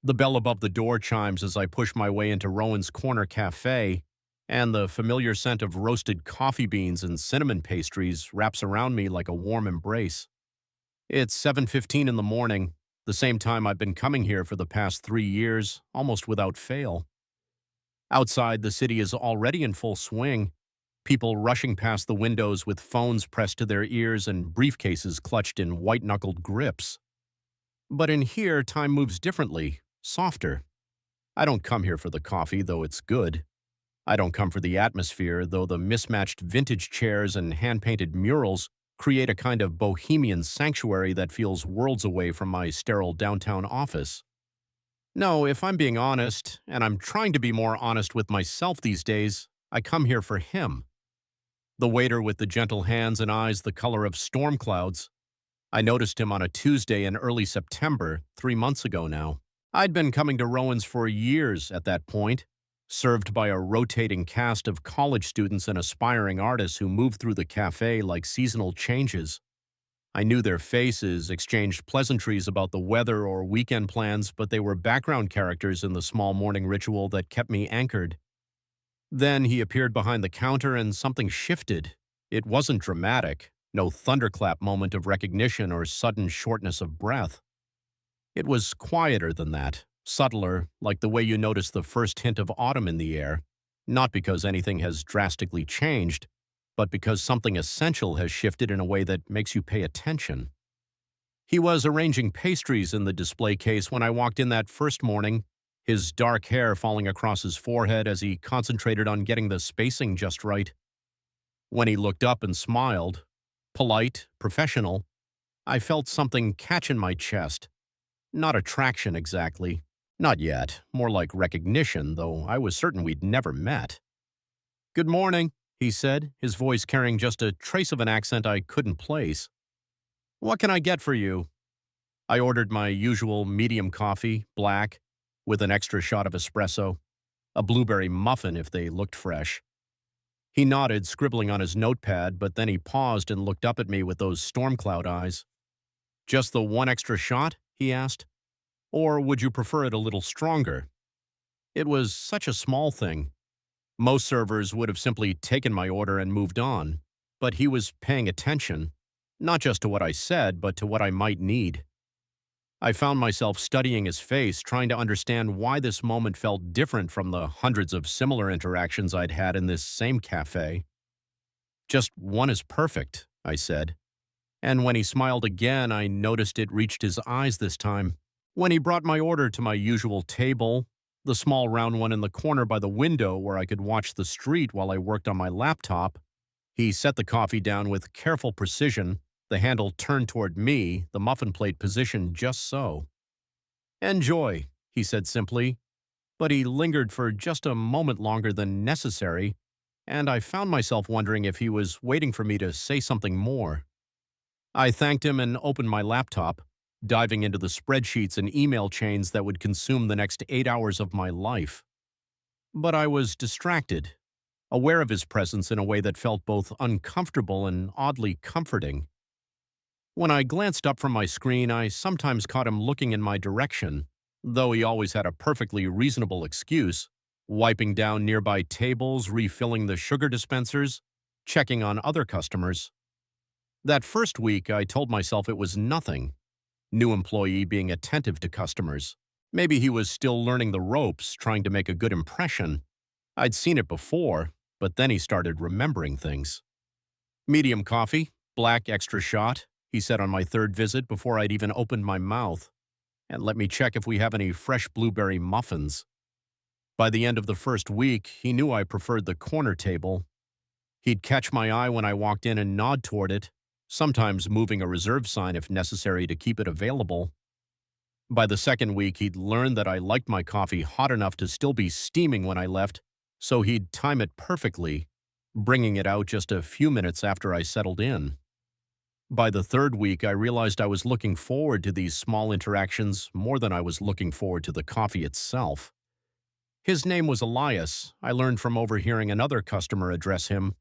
The bell above the door chimes as I push my way into Rowan's Corner Café, and the familiar scent of roasted coffee beans and cinnamon pastries wraps around me like a warm embrace. It's 7:15 in the morning, the same time I've been coming here for the past 3 years, almost without fail. Outside, the city is already in full swing, people rushing past the windows with phones pressed to their ears and briefcases clutched in white-knuckled grips. But in here, time moves differently, softer. I don't come here for the coffee, though it's good. I don't come for the atmosphere, though the mismatched vintage chairs and hand-painted murals create a kind of bohemian sanctuary that feels worlds away from my sterile downtown office. No, if I'm being honest, and I'm trying to be more honest with myself these days, I come here for him. The waiter with the gentle hands and eyes the color of storm clouds. I noticed him on a Tuesday in early September, 3 months ago now. I'd been coming to Rowan's for years at that point, served by a rotating cast of college students and aspiring artists who moved through the cafe like seasonal changes. I knew their faces, exchanged pleasantries about the weather or weekend plans, but they were background characters in the small morning ritual that kept me anchored. Then he appeared behind the counter and something shifted. It wasn't dramatic, no thunderclap moment of recognition or sudden shortness of breath. It was quieter than that, subtler, like the way you notice the first hint of autumn in the air, not because anything has drastically changed, but because something essential has shifted in a way that makes you pay attention. He was arranging pastries in the display case when I walked in that first morning, his dark hair falling across his forehead as he concentrated on getting the spacing just right. When he looked up and smiled, polite, professional, I felt something catch in my chest. Not attraction exactly. Not yet. More like recognition, though I was certain we'd never met. "Good morning," he said, his voice carrying just a trace of an accent I couldn't place. "What can I get for you?" I ordered my usual medium coffee, black, with an extra shot of espresso, a blueberry muffin if they looked fresh. He nodded, scribbling on his notepad, but then he paused and looked up at me with those storm cloud eyes. "Just the one extra shot?" he asked. "Or would you prefer it a little stronger?" It was such a small thing. Most servers would have simply taken my order and moved on, but he was paying attention, not just to what I said, but to what I might need. I found myself studying his face, trying to understand why this moment felt different from the hundreds of similar interactions I'd had in this same cafe. "Just one is perfect," I said. And when he smiled again, I noticed it reached his eyes this time. When he brought my order to my usual table, the small round one in the corner by the window where I could watch the street while I worked on my laptop, he set the coffee down with careful precision, the handle turned toward me, the muffin plate positioned just so. "Enjoy," he said simply, but he lingered for just a moment longer than necessary, and I found myself wondering if he was waiting for me to say something more. I thanked him and opened my laptop, diving into the spreadsheets and email chains that would consume the next 8 hours of my life. But I was distracted, aware of his presence in a way that felt both uncomfortable and oddly comforting. When I glanced up from my screen, I sometimes caught him looking in my direction, though he always had a perfectly reasonable excuse, wiping down nearby tables, refilling the sugar dispensers, checking on other customers. That first week, I told myself it was nothing. New employee being attentive to customers. Maybe he was still learning the ropes, trying to make a good impression. I'd seen it before, but then he started remembering things. "Medium coffee, black extra shot," he said on my third visit before I'd even opened my mouth. "And let me check if we have any fresh blueberry muffins." By the end of the first week, he knew I preferred the corner table. He'd catch my eye when I walked in and nod toward it, sometimes moving a reserve sign if necessary to keep it available. By the second week, he'd learned that I liked my coffee hot enough to still be steaming when I left, so he'd time it perfectly, bringing it out just a few minutes after I settled in. By the third week, I realized I was looking forward to these small interactions more than I was looking forward to the coffee itself. His name was Elias. I learned from overhearing another customer address him.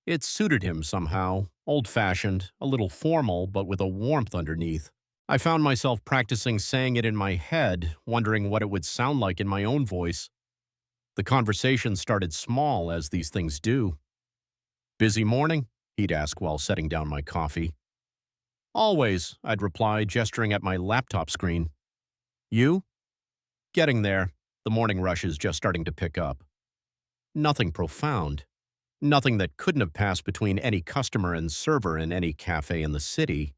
It suited him somehow, old-fashioned, a little formal, but with a warmth underneath. I found myself practicing saying it in my head, wondering what it would sound like in my own voice. The conversation started small, as these things do. "Busy morning?" he'd ask while setting down my coffee. "Always," I'd reply, gesturing at my laptop screen. "You?" "Getting there. The morning rush is just starting to pick up." Nothing profound. Nothing that couldn't have passed between any customer and server in any cafe in the city.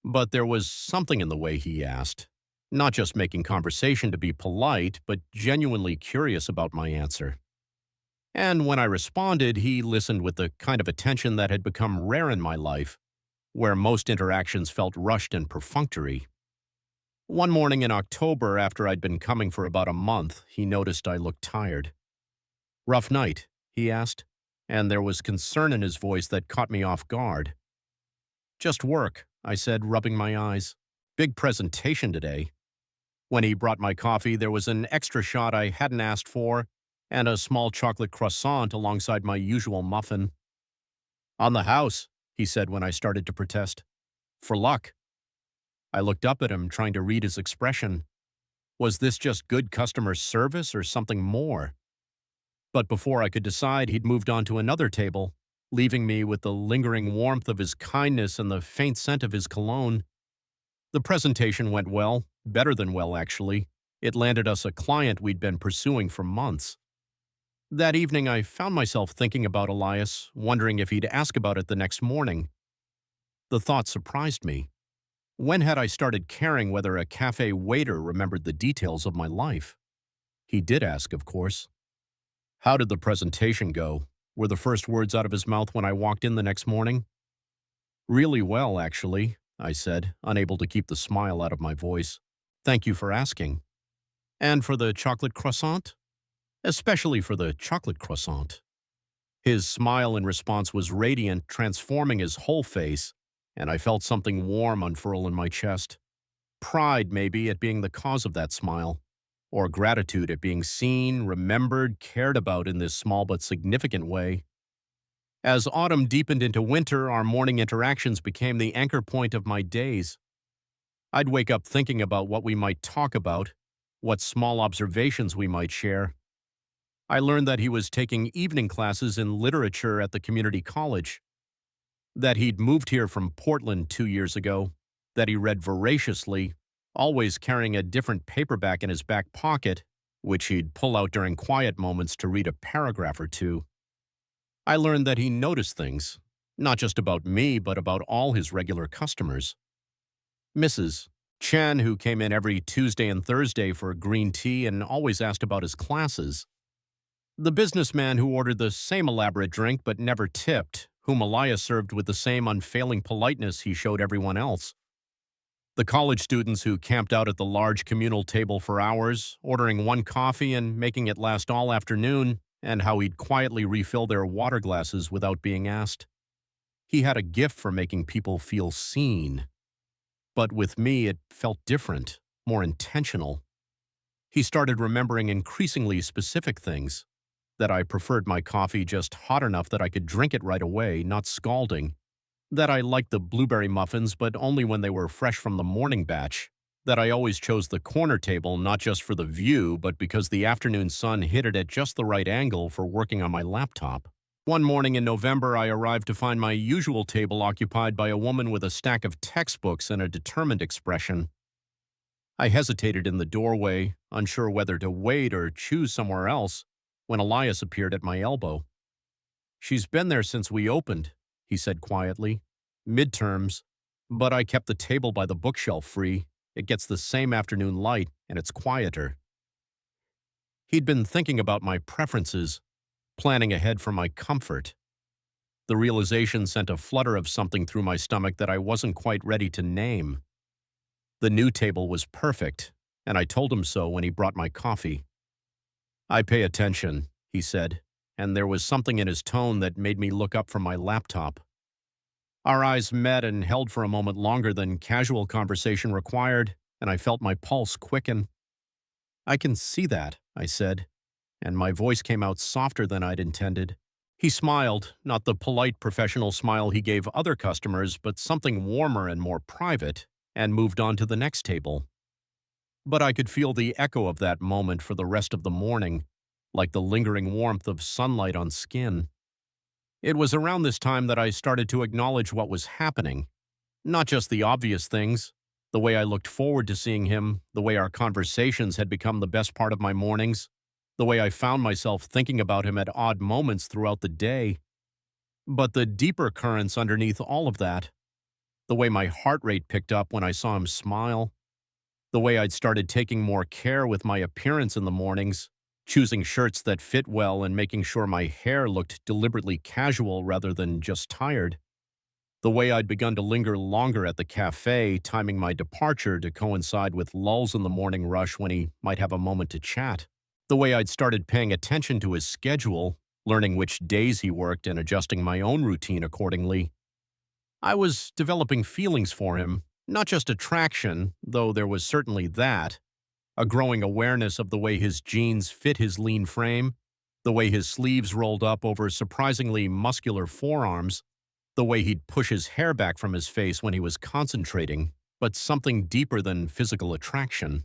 But there was something in the way he asked. Not just making conversation to be polite, but genuinely curious about my answer. And when I responded, he listened with the kind of attention that had become rare in my life, where most interactions felt rushed and perfunctory. One morning in October, after I'd been coming for about a month, he noticed I looked tired. "Rough night?" he asked, and there was concern in his voice that caught me off guard. "Just work," I said, rubbing my eyes. "Big presentation today." When he brought my coffee, there was an extra shot I hadn't asked for, and a small chocolate croissant alongside my usual muffin. "On the house," he said when I started to protest. "For luck." I looked up at him, trying to read his expression. Was this just good customer service or something more? But before I could decide, he'd moved on to another table, leaving me with the lingering warmth of his kindness and the faint scent of his cologne. The presentation went well, better than well, actually. It landed us a client we'd been pursuing for months. That evening, I found myself thinking about Elias, wondering if he'd ask about it the next morning. The thought surprised me. When had I started caring whether a cafe waiter remembered the details of my life? He did ask, of course. "How did the presentation go?" were the first words out of his mouth when I walked in the next morning. "Really well, actually," I said, unable to keep the smile out of my voice. "Thank you for asking." "And for the chocolate croissant?" "Especially for the chocolate croissant." His smile in response was radiant, transforming his whole face, and I felt something warm unfurl in my chest. Pride, maybe, at being the cause of that smile, or gratitude at being seen, remembered, cared about in this small but significant way. As autumn deepened into winter, our morning interactions became the anchor point of my days. I'd wake up thinking about what we might talk about, what small observations we might share. I learned that he was taking evening classes in literature at the community college, that he'd moved here from Portland 2 years ago, that he read voraciously, always carrying a different paperback in his back pocket, which he'd pull out during quiet moments to read a paragraph or two. I learned that he noticed things, not just about me, but about all his regular customers. Mrs. Chen, who came in every Tuesday and Thursday for green tea and always asked about his classes. The businessman who ordered the same elaborate drink but never tipped, whom Elias served with the same unfailing politeness he showed everyone else. The college students who camped out at the large communal table for hours, ordering one coffee and making it last all afternoon, and how he'd quietly refill their water glasses without being asked. He had a gift for making people feel seen. But with me, it felt different, more intentional. He started remembering increasingly specific things, that I preferred my coffee just hot enough that I could drink it right away, not scalding, that I liked the blueberry muffins but only when they were fresh from the morning batch, that I always chose the corner table not just for the view but because the afternoon sun hit it at just the right angle for working on my laptop. One morning in November, I arrived to find my usual table occupied by a woman with a stack of textbooks and a determined expression. I hesitated in the doorway, unsure whether to wait or choose somewhere else, when Elias appeared at my elbow. "She's been there since we opened," he said quietly. "Midterms, but I kept the table by the bookshelf free. It gets the same afternoon light, and it's quieter." He'd been thinking about my preferences, planning ahead for my comfort. The realization sent a flutter of something through my stomach that I wasn't quite ready to name. The new table was perfect, and I told him so when he brought my coffee. "I pay attention," he said, and there was something in his tone that made me look up from my laptop. Our eyes met and held for a moment longer than casual conversation required, and I felt my pulse quicken. "I can see that," I said, and my voice came out softer than I'd intended. He smiled, not the polite professional smile he gave other customers, but something warmer and more private, and moved on to the next table. But I could feel the echo of that moment for the rest of the morning, like the lingering warmth of sunlight on skin. It was around this time that I started to acknowledge what was happening. Not just the obvious things, the way I looked forward to seeing him, the way our conversations had become the best part of my mornings, the way I found myself thinking about him at odd moments throughout the day. But the deeper currents underneath all of that, the way my heart rate picked up when I saw him smile, the way I'd started taking more care with my appearance in the mornings, choosing shirts that fit well and making sure my hair looked deliberately casual rather than just tired, the way I'd begun to linger longer at the cafe, timing my departure to coincide with lulls in the morning rush when he might have a moment to chat, the way I'd started paying attention to his schedule, learning which days he worked and adjusting my own routine accordingly. I was developing feelings for him, not just attraction, though there was certainly that, a growing awareness of the way his jeans fit his lean frame, the way his sleeves rolled up over surprisingly muscular forearms, the way he'd push his hair back from his face when he was concentrating, but something deeper than physical attraction.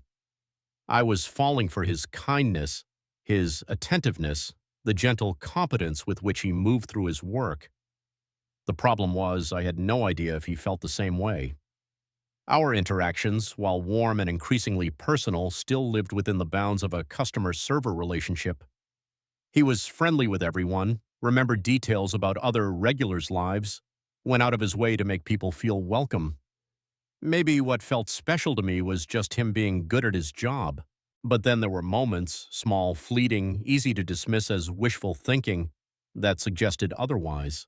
I was falling for his kindness, his attentiveness, the gentle competence with which he moved through his work. The problem was, I had no idea if he felt the same way. Our interactions, while warm and increasingly personal, still lived within the bounds of a customer-server relationship. He was friendly with everyone, remembered details about other regulars' lives, went out of his way to make people feel welcome. Maybe what felt special to me was just him being good at his job. But then there were moments, small, fleeting, easy to dismiss as wishful thinking, that suggested otherwise.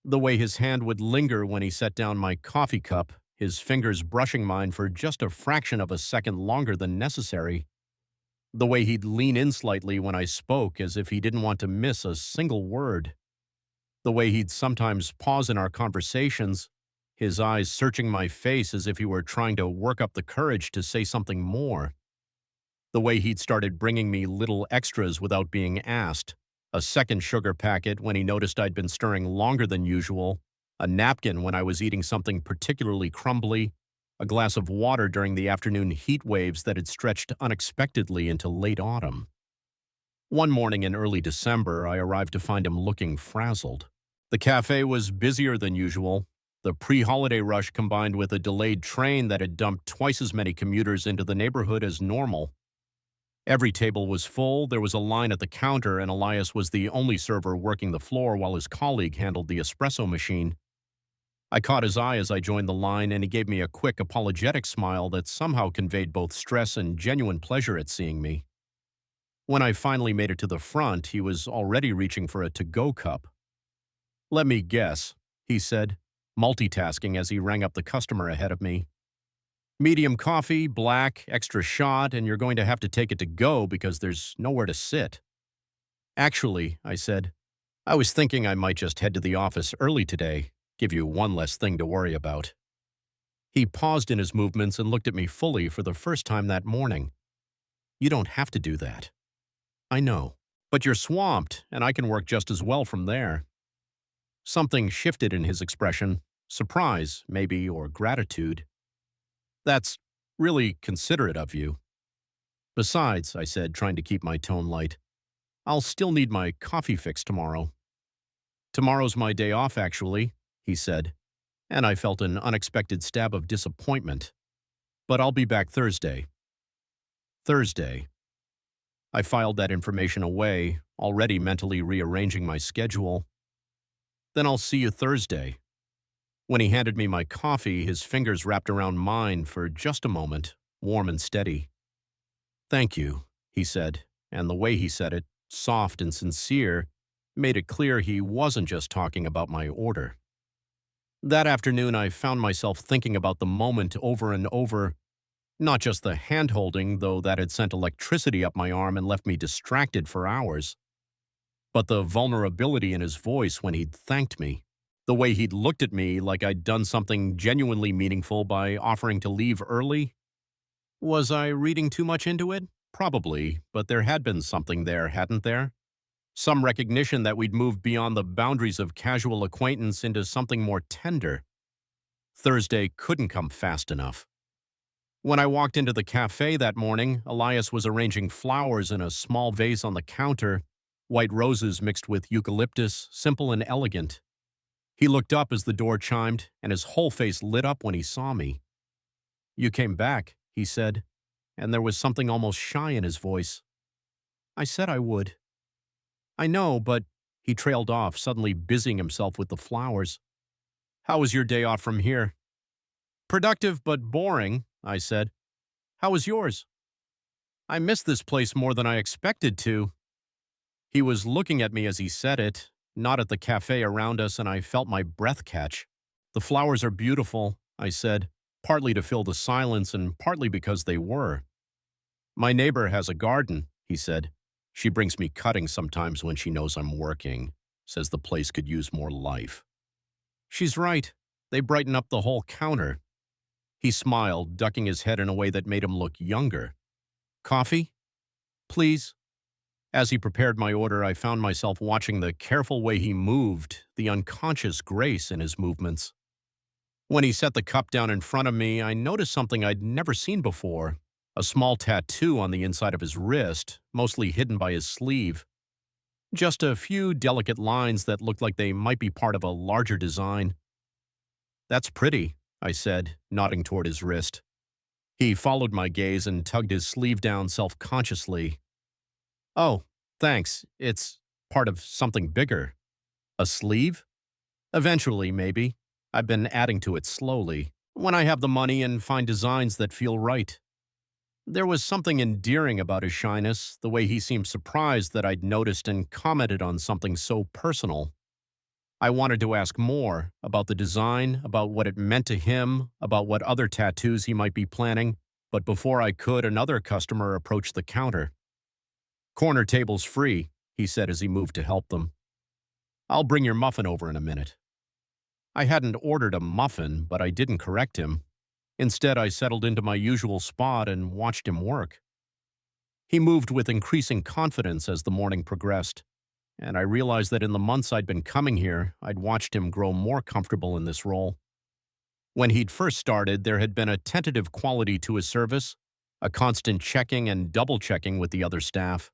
The way his hand would linger when he set down my coffee cup, his fingers brushing mine for just a fraction of a second longer than necessary. The way he'd lean in slightly when I spoke as if he didn't want to miss a single word. The way he'd sometimes pause in our conversations, his eyes searching my face as if he were trying to work up the courage to say something more. The way he'd started bringing me little extras without being asked. A second sugar packet when he noticed I'd been stirring longer than usual, a napkin when I was eating something particularly crumbly, a glass of water during the afternoon heat waves that had stretched unexpectedly into late autumn. One morning in early December, I arrived to find him looking frazzled. The cafe was busier than usual. The pre-holiday rush combined with a delayed train that had dumped twice as many commuters into the neighborhood as normal. Every table was full, there was a line at the counter, and Elias was the only server working the floor while his colleague handled the espresso machine. I caught his eye as I joined the line, and he gave me a quick, apologetic smile that somehow conveyed both stress and genuine pleasure at seeing me. When I finally made it to the front, he was already reaching for a to-go cup. "Let me guess," he said, multitasking as he rang up the customer ahead of me. "Medium coffee, black, extra shot, and you're going to have to take it to go because there's nowhere to sit." "Actually," I said, "I was thinking I might just head to the office early today, give you one less thing to worry about." He paused in his movements and looked at me fully for the first time that morning. "You don't have to do that." "I know. But you're swamped, and I can work just as well from there." Something shifted in his expression, surprise, maybe, or gratitude. "That's really considerate of you." "Besides," I said, trying to keep my tone light, "I'll still need my coffee fix tomorrow." "Tomorrow's my day off, actually," he said, and I felt an unexpected stab of disappointment. "But I'll be back Thursday." Thursday. I filed that information away, already mentally rearranging my schedule. "Then I'll see you Thursday." When he handed me my coffee, his fingers wrapped around mine for just a moment, warm and steady. "Thank you," he said, and the way he said it, soft and sincere, made it clear he wasn't just talking about my order. That afternoon, I found myself thinking about the moment over and over, not just the hand-holding, though that had sent electricity up my arm and left me distracted for hours, but the vulnerability in his voice when he'd thanked me. The way he'd looked at me like I'd done something genuinely meaningful by offering to leave early. Was I reading too much into it? Probably, but there had been something there, hadn't there? Some recognition that we'd moved beyond the boundaries of casual acquaintance into something more tender. Thursday couldn't come fast enough. When I walked into the cafe that morning, Elias was arranging flowers in a small vase on the counter, white roses mixed with eucalyptus, simple and elegant. He looked up as the door chimed, and his whole face lit up when he saw me. "You came back," he said, and there was something almost shy in his voice. "I said I would." "I know, but—" He trailed off, suddenly busying himself with the flowers. "How was your day off from here?" "Productive but boring," I said. "How was yours?" "I miss this place more than I expected to." He was looking at me as he said it, not at the cafe around us, and I felt my breath catch. "The flowers are beautiful," I said, partly to fill the silence and partly because they were. "My neighbor has a garden," he said. "She brings me cuttings sometimes when she knows I'm working. Says the place could use more life." "She's right. They brighten up the whole counter." He smiled, ducking his head in a way that made him look younger. "Coffee? Please?" As he prepared my order, I found myself watching the careful way he moved, the unconscious grace in his movements. When he set the cup down in front of me, I noticed something I'd never seen before, a small tattoo on the inside of his wrist, mostly hidden by his sleeve. Just a few delicate lines that looked like they might be part of a larger design. "That's pretty," I said, nodding toward his wrist. He followed my gaze and tugged his sleeve down self-consciously. "Oh, thanks. It's part of something bigger." "A sleeve?" "Eventually, maybe. I've been adding to it slowly, when I have the money and find designs that feel right." There was something endearing about his shyness, the way he seemed surprised that I'd noticed and commented on something so personal. I wanted to ask more about the design, about what it meant to him, about what other tattoos he might be planning, but before I could, another customer approached the counter. "Corner table's free," he said as he moved to help them. "I'll bring your muffin over in a minute." I hadn't ordered a muffin, but I didn't correct him. Instead, I settled into my usual spot and watched him work. He moved with increasing confidence as the morning progressed, and I realized that in the months I'd been coming here, I'd watched him grow more comfortable in this role. When he'd first started, there had been a tentative quality to his service, a constant checking and double-checking with the other staff.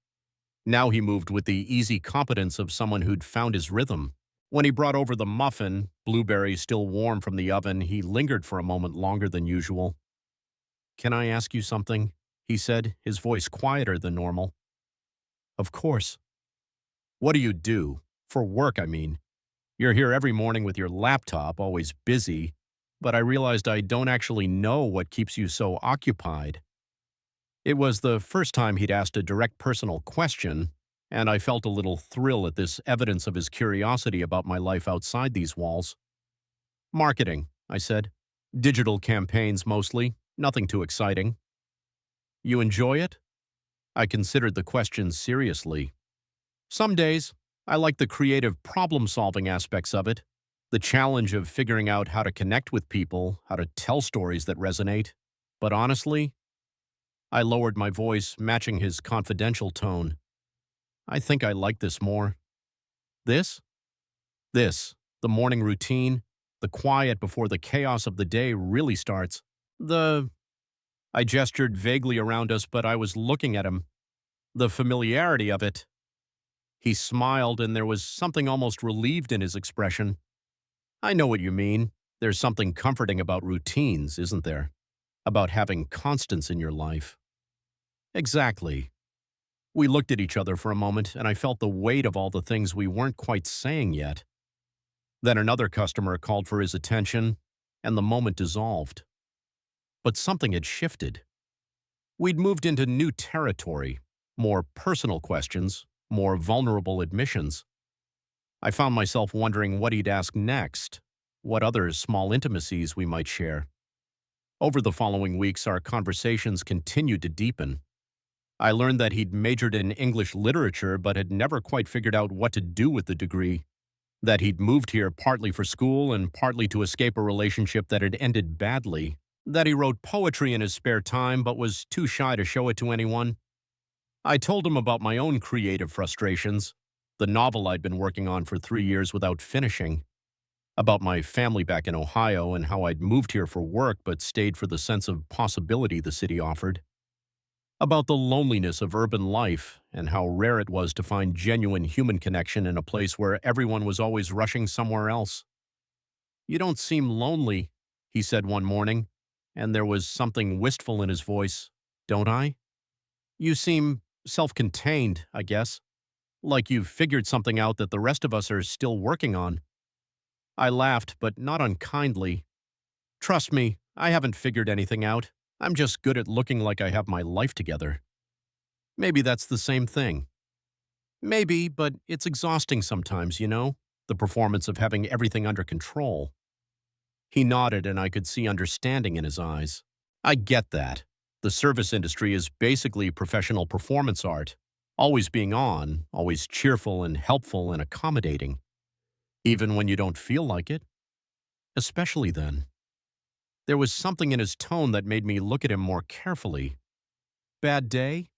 Now he moved with the easy competence of someone who'd found his rhythm. When he brought over the muffin, blueberries still warm from the oven, he lingered for a moment longer than usual. "Can I ask you something?" he said, his voice quieter than normal. "Of course." "What do you do? For work, I mean. You're here every morning with your laptop, always busy, but I realized I don't actually know what keeps you so occupied." It was the first time he'd asked a direct personal question, and I felt a little thrill at this evidence of his curiosity about my life outside these walls. "Marketing," I said. "Digital campaigns mostly, nothing too exciting." "You enjoy it?" I considered the question seriously. "Some days. I like the creative problem-solving aspects of it, the challenge of figuring out how to connect with people, how to tell stories that resonate. But honestly," I lowered my voice, matching his confidential tone, "I think I like this more." "This?" "This. The morning routine, the quiet before the chaos of the day really starts. The—" I gestured vaguely around us, but I was looking at him. "The familiarity of it." He smiled, and there was something almost relieved in his expression. "I know what you mean. There's something comforting about routines, isn't there? About having constants in your life." "Exactly." We looked at each other for a moment, and I felt the weight of all the things we weren't quite saying yet. Then another customer called for his attention, and the moment dissolved. But something had shifted. We'd moved into new territory, more personal questions, more vulnerable admissions. I found myself wondering what he'd ask next, what other small intimacies we might share. Over the following weeks, our conversations continued to deepen. I learned that he'd majored in English literature but had never quite figured out what to do with the degree, that he'd moved here partly for school and partly to escape a relationship that had ended badly, that he wrote poetry in his spare time but was too shy to show it to anyone. I told him about my own creative frustrations, the novel I'd been working on for 3 years without finishing. about my family back in Ohio and how I'd moved here for work but stayed for the sense of possibility the city offered, about the loneliness of urban life and how rare it was to find genuine human connection in a place where everyone was always rushing somewhere else. "You don't seem lonely," he said one morning, and there was something wistful in his voice. "Don't I? You seem self-contained, I guess, like you've figured something out that the rest of us are still working on." I laughed, but not unkindly. "Trust me, I haven't figured anything out. I'm just good at looking like I have my life together." Maybe that's the same thing. Maybe, but it's exhausting sometimes, the performance of having everything under control. He nodded, and I could see understanding in his eyes. I get that. The service industry is basically professional performance art, always being on, always cheerful and helpful and accommodating, even when you don't feel like it. Especially then. There was something in his tone that made me look at him more carefully. "Bad day?"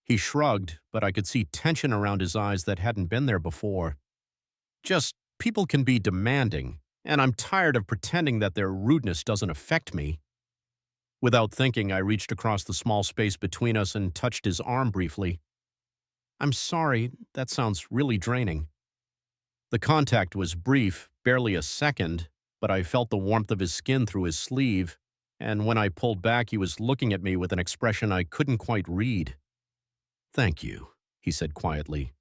He shrugged, but I could see tension around his eyes that hadn't been there before. "Just people can be demanding, and I'm tired of pretending that their rudeness doesn't affect me." Without thinking, I reached across the small space between us and touched his arm briefly. "I'm sorry, that sounds really draining." The contact was brief, barely a second, but I felt the warmth of his skin through his sleeve, and when I pulled back, he was looking at me with an expression I couldn't quite read. "Thank you," he said quietly.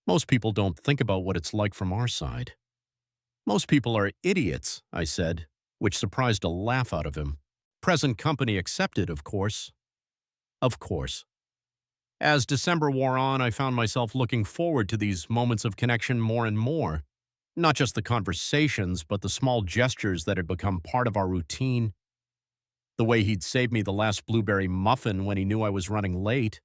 "Most people don't think about what it's like from our side." "Most people are idiots," I said, which surprised a laugh out of him. "Present company accepted, of course." Of course. As December wore on, I found myself looking forward to these moments of connection more and more. Not just the conversations, but the small gestures that had become part of our routine. The way he'd save me the last blueberry muffin when he knew I was running late.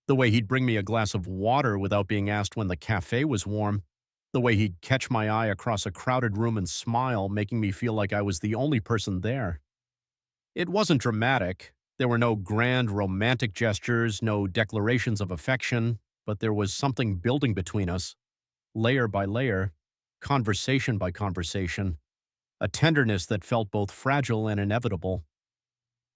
The way he'd bring me a glass of water without being asked when the cafe was warm. The way he'd catch my eye across a crowded room and smile, making me feel like I was the only person there. It wasn't dramatic. There were no grand romantic gestures, no declarations of affection, but there was something building between us, layer by layer, conversation by conversation, a tenderness that felt both fragile and inevitable.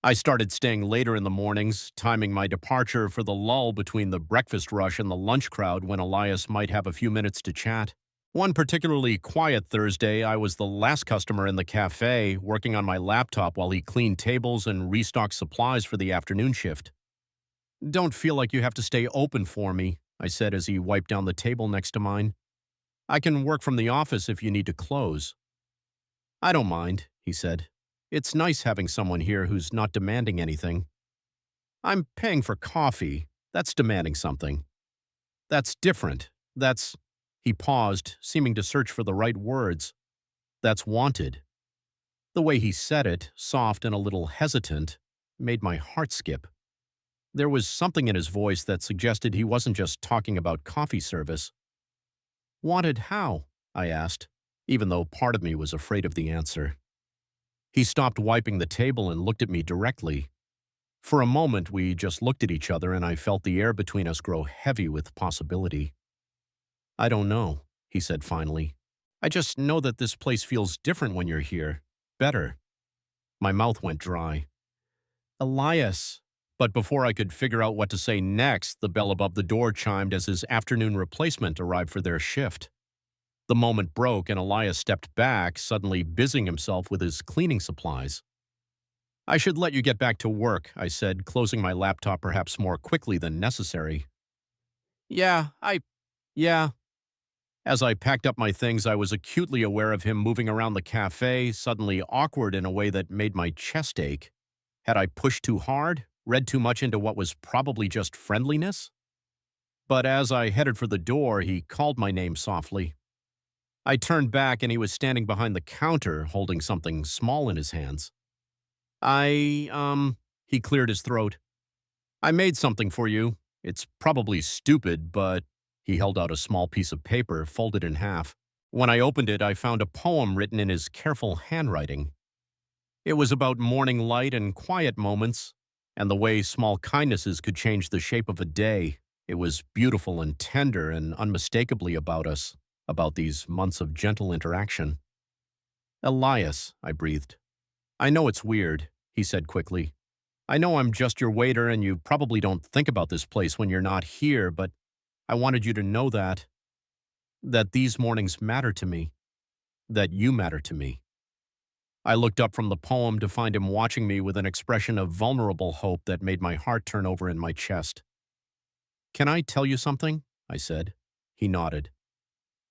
I started staying later in the mornings, timing my departure for the lull between the breakfast rush and the lunch crowd when Elias might have a few minutes to chat. One particularly quiet Thursday, I was the last customer in the cafe, working on my laptop while he cleaned tables and restocked supplies for the afternoon shift. "Don't feel like you have to stay open for me," I said as he wiped down the table next to mine. "I can work from the office if you need to close." "I don't mind," he said. "It's nice having someone here who's not demanding anything." "I'm paying for coffee. That's demanding something. That's different. That's—" He paused, seeming to search for the right words. "That's wanted." The way he said it, soft and a little hesitant, made my heart skip. There was something in his voice that suggested he wasn't just talking about coffee service. "Wanted how?" I asked, even though part of me was afraid of the answer. He stopped wiping the table and looked at me directly. For a moment, we just looked at each other, and I felt the air between us grow heavy with possibility. "I don't know," he said finally. "I just know that this place feels different when you're here. Better." My mouth went dry. "Elias." But before I could figure out what to say next, the bell above the door chimed as his afternoon replacement arrived for their shift. The moment broke, and Elias stepped back, suddenly busying himself with his cleaning supplies. "I should let you get back to work," I said, closing my laptop perhaps more quickly than necessary. "Yeah, yeah." As I packed up my things, I was acutely aware of him moving around the cafe, suddenly awkward in a way that made my chest ache. Had I pushed too hard, read too much into what was probably just friendliness? But as I headed for the door, he called my name softly. I turned back, and he was standing behind the counter, holding something small in his hands. He cleared his throat. "I made something for you. It's probably stupid, but—" He held out a small piece of paper, folded in half. When I opened it, I found a poem written in his careful handwriting. It was about morning light and quiet moments, and the way small kindnesses could change the shape of a day. It was beautiful and tender and unmistakably about us. about these months of gentle interaction. Elias, I breathed. I know it's weird, he said quickly. I know I'm just your waiter and you probably don't think about this place when you're not here, but I wanted you to know that these mornings matter to me, that you matter to me. I looked up from the poem to find him watching me with an expression of vulnerable hope that made my heart turn over in my chest. Can I tell you something? I said. He nodded.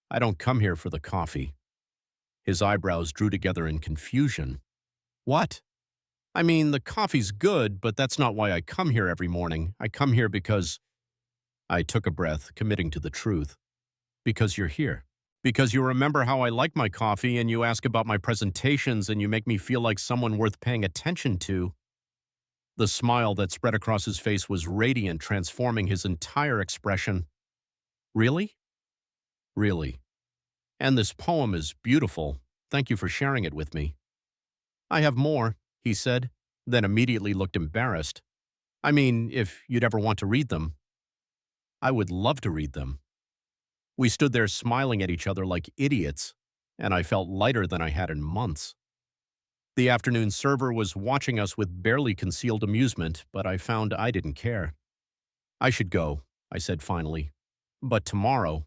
I don't come here for the coffee. His eyebrows drew together in confusion. What? I mean, the coffee's good, but that's not why I come here every morning. I come here because… I took a breath, committing to the truth. Because you're here. Because you remember how I like my coffee and you ask about my presentations and you make me feel like someone worth paying attention to. The smile that spread across his face was radiant, transforming his entire expression. Really? Really. And this poem is beautiful. Thank you for sharing it with me. I have more, he said, then immediately looked embarrassed. I mean, if you'd ever want to read them. I would love to read them. We stood there smiling at each other like idiots, and I felt lighter than I had in months. The afternoon server was watching us with barely concealed amusement, but I found I didn't care. I should go, I said finally. But tomorrow,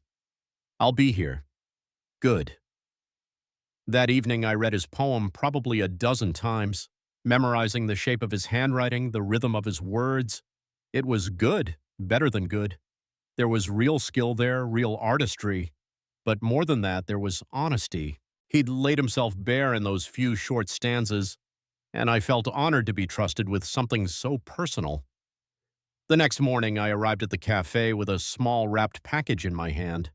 I'll be here. Good. That evening I read his poem probably a dozen times, memorizing the shape of his handwriting, the rhythm of his words. It was good, better than good. There was real skill there, real artistry. But more than that, there was honesty. He'd laid himself bare in those few short stanzas, and I felt honored to be trusted with something so personal. The next morning, I arrived at the cafe with a small wrapped package in my hand.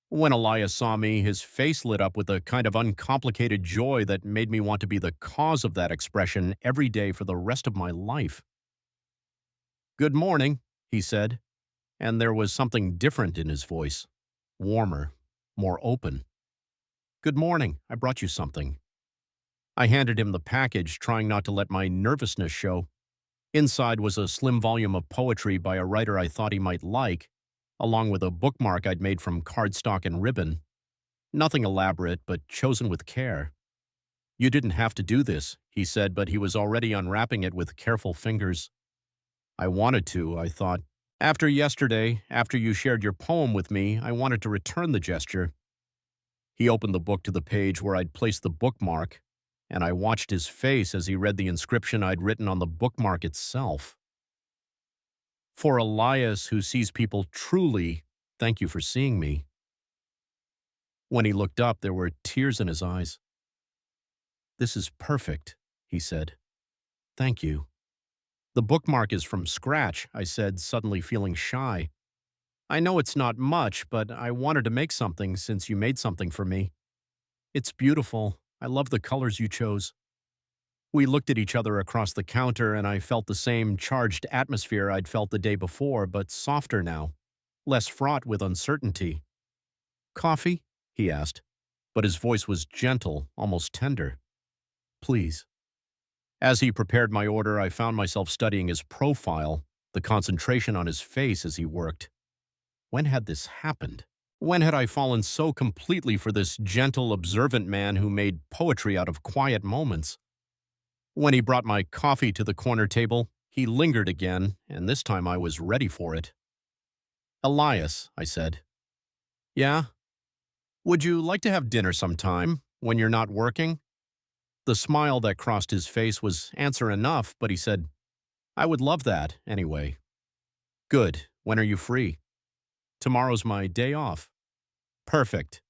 When Elias saw me, his face lit up with a kind of uncomplicated joy that made me want to be the cause of that expression every day for the rest of my life. Good morning, he said, and there was something different in his voice, warmer, more open. Good morning, I brought you something. I handed him the package, trying not to let my nervousness show. Inside was a slim volume of poetry by a writer I thought he might like, along with a bookmark I'd made from cardstock and ribbon. Nothing elaborate, but chosen with care. You didn't have to do this, he said, but he was already unwrapping it with careful fingers. I wanted to, I thought. After yesterday, after you shared your poem with me, I wanted to return the gesture. He opened the book to the page where I'd placed the bookmark, and I watched his face as he read the inscription I'd written on the bookmark itself. For Elias, who sees people truly, thank you for seeing me. When he looked up, there were tears in his eyes. This is perfect, he said. Thank you. The bookmark is from scratch, I said, suddenly feeling shy. I know it's not much, but I wanted to make something since you made something for me. It's beautiful. I love the colors you chose. We looked at each other across the counter, and I felt the same charged atmosphere I'd felt the day before, but softer now, less fraught with uncertainty. Coffee? He asked, but his voice was gentle, almost tender. Please. As he prepared my order, I found myself studying his profile, the concentration on his face as he worked. When had this happened? When had I fallen so completely for this gentle, observant man who made poetry out of quiet moments? When he brought my coffee to the corner table, he lingered again, and this time I was ready for it. Elias, I said. Yeah? Would you like to have dinner sometime, when you're not working? The smile that crossed his face was answer enough, but he said, I would love that, anyway. Good. When are you free? Tomorrow's my day off. Perfect.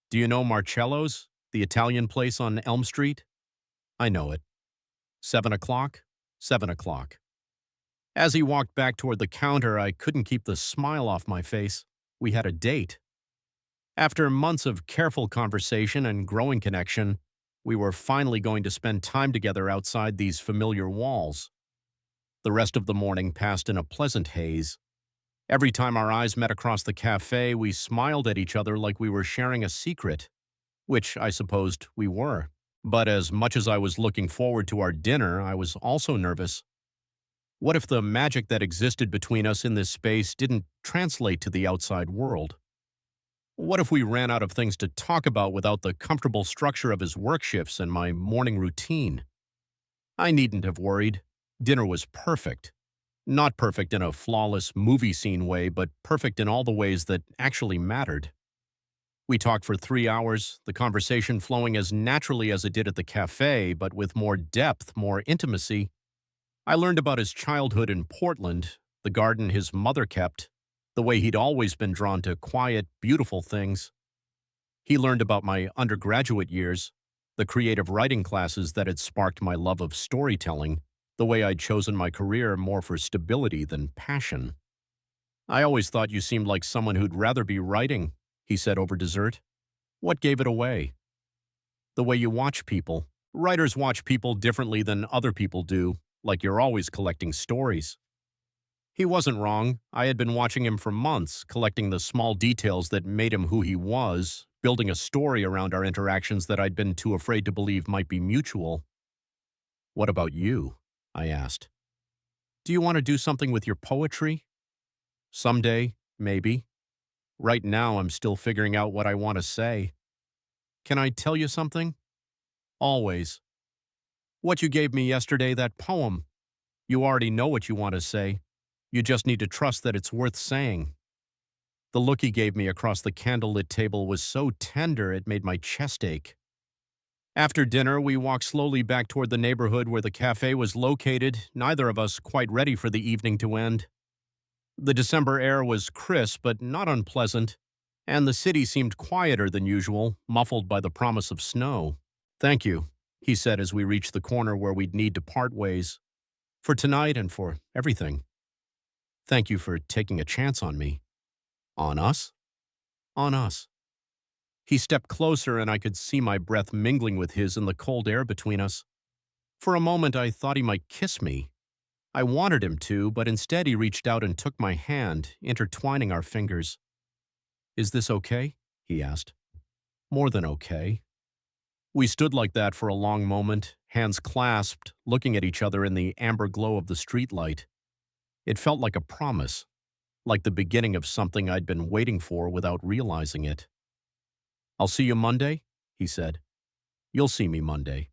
Do you know Marcello's, the Italian place on Elm Street? I know it. 7 o'clock? 7 o'clock. As he walked back toward the counter, I couldn't keep the smile off my face. We had a date. After months of careful conversation and growing connection, we were finally going to spend time together outside these familiar walls. The rest of the morning passed in a pleasant haze. Every time our eyes met across the cafe, we smiled at each other like we were sharing a secret, which I supposed we were. But as much as I was looking forward to our dinner, I was also nervous. What if the magic that existed between us in this space didn't translate to the outside world? What if we ran out of things to talk about without the comfortable structure of his work shifts and my morning routine? I needn't have worried. Dinner was perfect. Not perfect in a flawless movie scene way, but perfect in all the ways that actually mattered. We talked for 3 hours, the conversation flowing as naturally as it did at the cafe, but with more depth, more intimacy. I learned about his childhood in Portland, the garden his mother kept, the way he'd always been drawn to quiet, beautiful things. He learned about my undergraduate years, the creative writing classes that had sparked my love of storytelling, the way I'd chosen my career more for stability than passion. I always thought you seemed like someone who'd rather be writing, he said over dessert. What gave it away? The way you watch people. Writers watch people differently than other people do, like you're always collecting stories. He wasn't wrong. I had been watching him for months, collecting the small details that made him who he was, building a story around our interactions that I'd been too afraid to believe might be mutual. What about you? I asked. Do you want to do something with your poetry? Someday, maybe. Right now, I'm still figuring out what I want to say. Can I tell you something? Always. What you gave me yesterday, that poem. You already know what you want to say. You just need to trust that it's worth saying. The look he gave me across the candlelit table was so tender it made my chest ache. After dinner, we walked slowly back toward the neighborhood where the cafe was located, neither of us quite ready for the evening to end. The December air was crisp but not unpleasant, and the city seemed quieter than usual, muffled by the promise of snow. Thank you, he said as we reached the corner where we'd need to part ways. For tonight and for everything. Thank you for taking a chance on me. On us? On us. He stepped closer and I could see my breath mingling with his in the cold air between us. For a moment I thought he might kiss me. I wanted him to, but instead he reached out and took my hand, intertwining our fingers. Is this okay? He asked. More than okay. We stood like that for a long moment, hands clasped, looking at each other in the amber glow of the streetlight. It felt like a promise, like the beginning of something I'd been waiting for without realizing it. I'll see you Monday, he said. You'll see me Monday.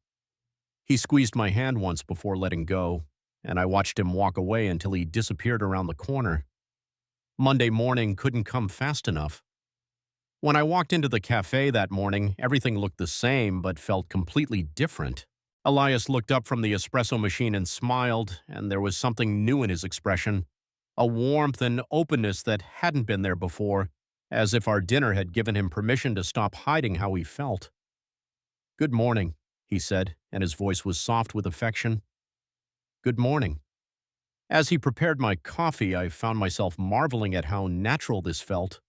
He squeezed my hand once before letting go, and I watched him walk away until he disappeared around the corner. Monday morning couldn't come fast enough. When I walked into the cafe that morning, everything looked the same but felt completely different. Elias looked up from the espresso machine and smiled, and there was something new in his expression, a warmth and openness that hadn't been there before, as if our dinner had given him permission to stop hiding how he felt. Good morning, he said, and his voice was soft with affection. Good morning. As he prepared my coffee, I found myself marveling at how natural this felt.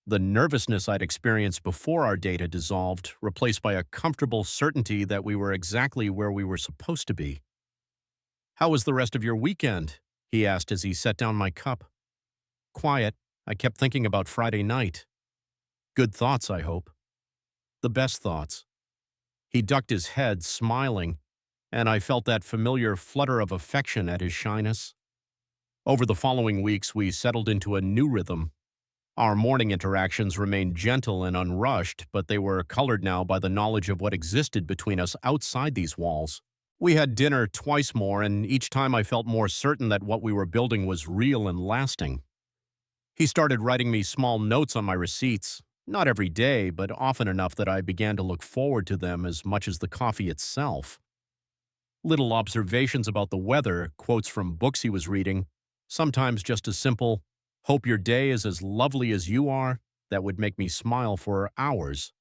The nervousness I'd experienced before our date had dissolved, replaced by a comfortable certainty that we were exactly where we were supposed to be. How was the rest of your weekend? He asked as he set down my cup. Quiet. I kept thinking about Friday night. Good thoughts, I hope. The best thoughts. He ducked his head, smiling, and I felt that familiar flutter of affection at his shyness. Over the following weeks, we settled into a new rhythm. Our morning interactions remained gentle and unrushed, but they were colored now by the knowledge of what existed between us outside these walls. We had dinner twice more, and each time I felt more certain that what we were building was real and lasting. He started writing me small notes on my receipts, not every day, but often enough that I began to look forward to them as much as the coffee itself. Little observations about the weather, quotes from books he was reading, sometimes just a simple, hope your day is as lovely as you are, that would make me smile for hours.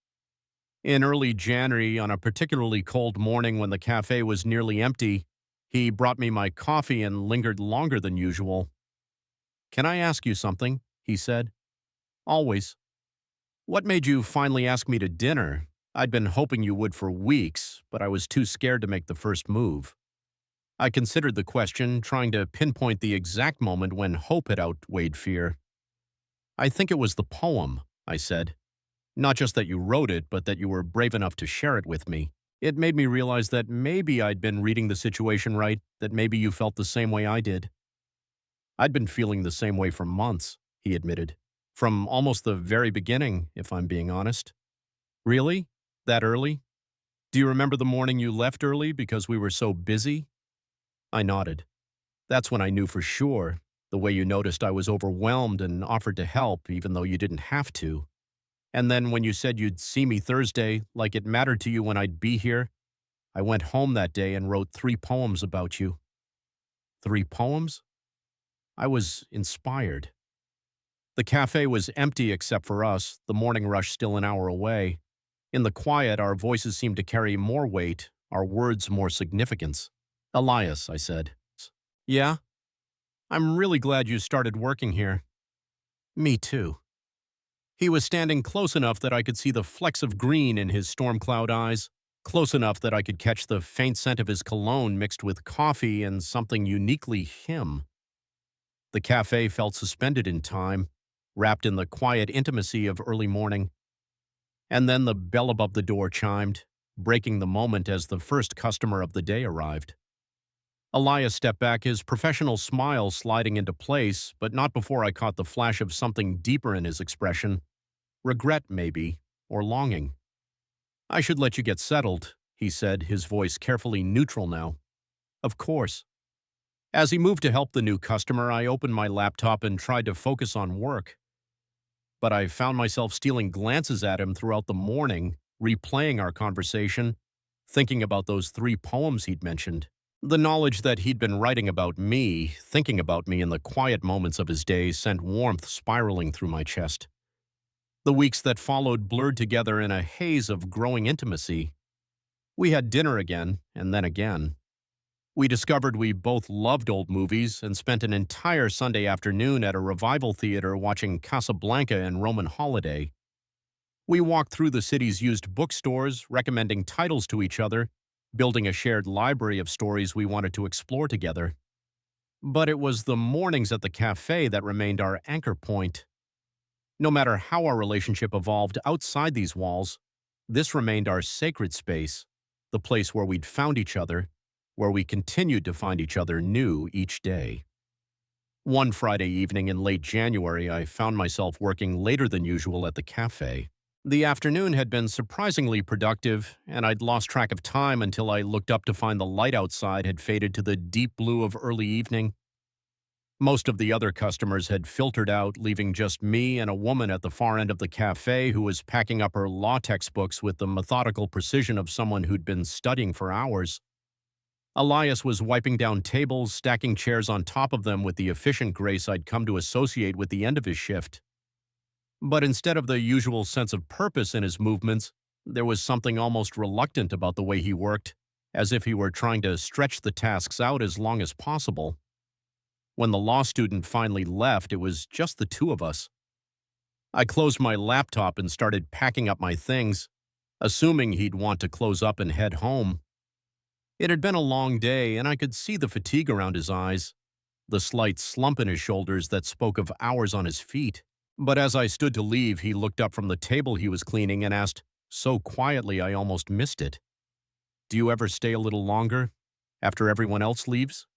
In early January, on a particularly cold morning when the cafe was nearly empty, he brought me my coffee and lingered longer than usual. Can I ask you something? He said. Always. What made you finally ask me to dinner? I'd been hoping you would for weeks, but I was too scared to make the first move. I considered the question, trying to pinpoint the exact moment when hope had outweighed fear. I think it was the poem, I said. Not just that you wrote it, but that you were brave enough to share it with me. It made me realize that maybe I'd been reading the situation right, that maybe you felt the same way I did. I'd been feeling the same way for months, he admitted. From almost the very beginning, if I'm being honest. Really? That early? Do you remember the morning you left early because we were so busy? I nodded. That's when I knew for sure, the way you noticed I was overwhelmed and offered to help even though you didn't have to. And then when you said you'd see me Thursday, like it mattered to you when I'd be here, I went home that day and wrote 3 poems about you. 3 poems? I was inspired. The cafe was empty except for us, the morning rush still an hour away. In the quiet, our voices seemed to carry more weight, our words more significance. Elias, I said. Yeah? I'm really glad you started working here. Me too. He was standing close enough that I could see the flecks of green in his storm cloud eyes, close enough that I could catch the faint scent of his cologne mixed with coffee and something uniquely him. The cafe felt suspended in time, wrapped in the quiet intimacy of early morning. And then the bell above the door chimed, breaking the moment as the first customer of the day arrived. Elias stepped back, his professional smile sliding into place, but not before I caught the flash of something deeper in his expression. Regret, maybe, or longing. I should let you get settled, he said, his voice carefully neutral now. Of course. As he moved to help the new customer, I opened my laptop and tried to focus on work. But I found myself stealing glances at him throughout the morning, replaying our conversation, thinking about those 3 poems he'd mentioned. The knowledge that he'd been writing about me, thinking about me in the quiet moments of his day, sent warmth spiraling through my chest. The weeks that followed blurred together in a haze of growing intimacy. We had dinner again, and then again. We discovered we both loved old movies and spent an entire Sunday afternoon at a revival theater watching Casablanca and Roman Holiday. We walked through the city's used bookstores, recommending titles to each other, building a shared library of stories we wanted to explore together. But it was the mornings at the cafe that remained our anchor point. No matter how our relationship evolved outside these walls, this remained our sacred space, the place where we'd found each other, where we continued to find each other new each day. One Friday evening in late January, I found myself working later than usual at the cafe. The afternoon had been surprisingly productive, and I'd lost track of time until I looked up to find the light outside had faded to the deep blue of early evening. Most of the other customers had filtered out, leaving just me and a woman at the far end of the cafe who was packing up her law textbooks with the methodical precision of someone who'd been studying for hours. Elias was wiping down tables, stacking chairs on top of them with the efficient grace I'd come to associate with the end of his shift. But instead of the usual sense of purpose in his movements, there was something almost reluctant about the way he worked, as if he were trying to stretch the tasks out as long as possible. When the law student finally left, it was just the two of us. I closed my laptop and started packing up my things, assuming he'd want to close up and head home. It had been a long day, and I could see the fatigue around his eyes, the slight slump in his shoulders that spoke of hours on his feet. But as I stood to leave, he looked up from the table he was cleaning and asked, so quietly I almost missed it, "Do you ever stay a little longer, after everyone else leaves?"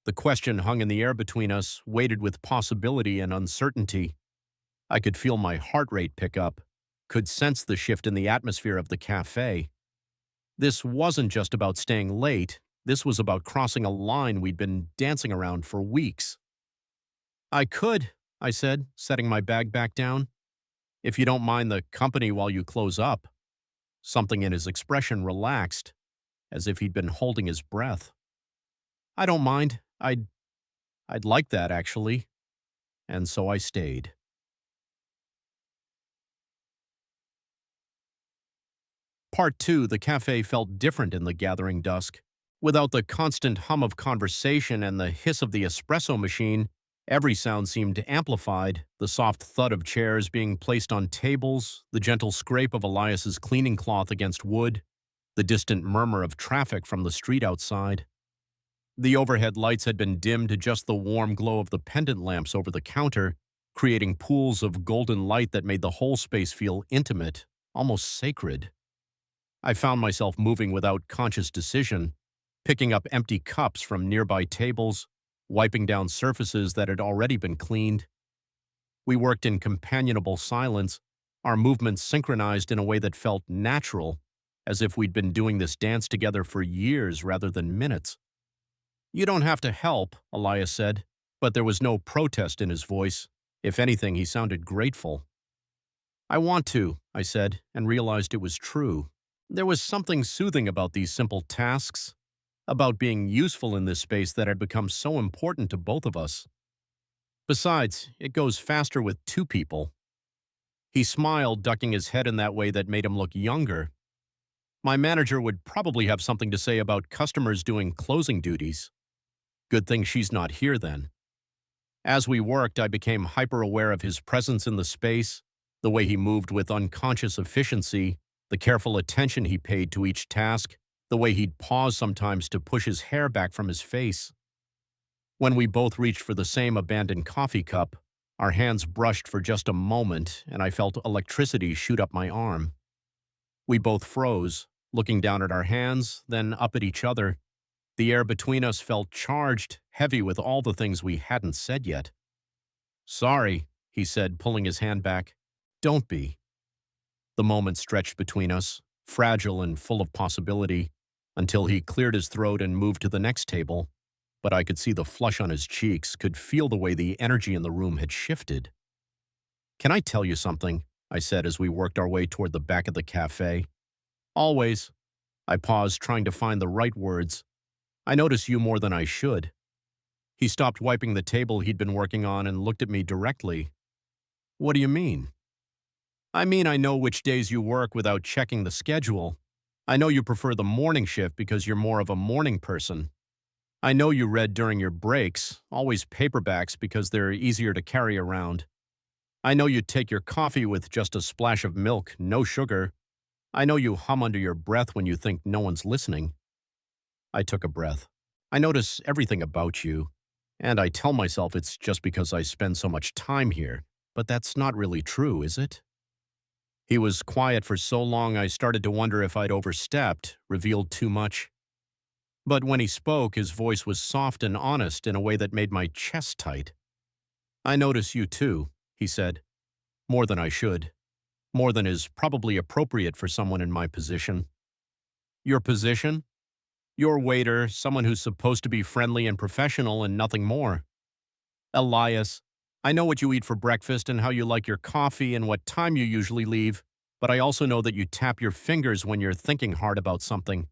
The question hung in the air between us, weighted with possibility and uncertainty. I could feel my heart rate pick up, could sense the shift in the atmosphere of the cafe. This wasn't just about staying late, this was about crossing a line we'd been dancing around for weeks. I said, setting my bag back down. "If you don't mind the company while you close up." Something in his expression relaxed, as if he'd been holding his breath. "I don't mind. I'd like that, actually." And so I stayed. Part 2, the cafe felt different in the gathering dusk. Without the constant hum of conversation and the hiss of the espresso machine, every sound seemed amplified, the soft thud of chairs being placed on tables, the gentle scrape of Elias's cleaning cloth against wood, the distant murmur of traffic from the street outside. The overhead lights had been dimmed to just the warm glow of the pendant lamps over the counter, creating pools of golden light that made the whole space feel intimate, almost sacred. I found myself moving without conscious decision, picking up empty cups from nearby tables, wiping down surfaces that had already been cleaned. We worked in companionable silence, our movements synchronized in a way that felt natural, as if we'd been doing this dance together for years rather than minutes. You don't have to help, Elias said, but there was no protest in his voice. If anything, he sounded grateful. I want to, I said, and realized it was true. There was something soothing about these simple tasks, about being useful in this space that had become so important to both of us. Besides, it goes faster with two people. He smiled, ducking his head in that way that made him look younger. My manager would probably have something to say about customers doing closing duties. Good thing she's not here then. As we worked, I became hyper-aware of his presence in the space, the way he moved with unconscious efficiency, the careful attention he paid to each task, the way he'd pause sometimes to push his hair back from his face. When we both reached for the same abandoned coffee cup, our hands brushed for just a moment, and I felt electricity shoot up my arm. We both froze, looking down at our hands, then up at each other. The air between us felt charged, heavy with all the things we hadn't said yet. "Sorry," he said, pulling his hand back. "Don't be." The moment stretched between us, fragile and full of possibility, until he cleared his throat and moved to the next table. But I could see the flush on his cheeks, could feel the way the energy in the room had shifted. "Can I tell you something?" I said as we worked our way toward the back of the cafe. "Always." I paused, trying to find the right words. "I notice you more than I should." He stopped wiping the table he'd been working on and looked at me directly. "What do you mean?" "I mean, I know which days you work without checking the schedule. I know you prefer the morning shift because you're more of a morning person. I know you read during your breaks, always paperbacks because they're easier to carry around. I know you take your coffee with just a splash of milk, no sugar. I know you hum under your breath when you think no one's listening." I took a breath. "I notice everything about you, and I tell myself it's just because I spend so much time here, but that's not really true, is it?" He was quiet for so long I started to wonder if I'd overstepped, revealed too much. But when he spoke, his voice was soft and honest in a way that made my chest tight. "I notice you too," he said. "More than I should. More than is probably appropriate for someone in my position." "Your position?" "Your waiter, someone who's supposed to be friendly and professional and nothing more." "Elias, I know what you eat for breakfast and how you like your coffee and what time you usually leave, but I also know that you tap your fingers when you're thinking hard about something.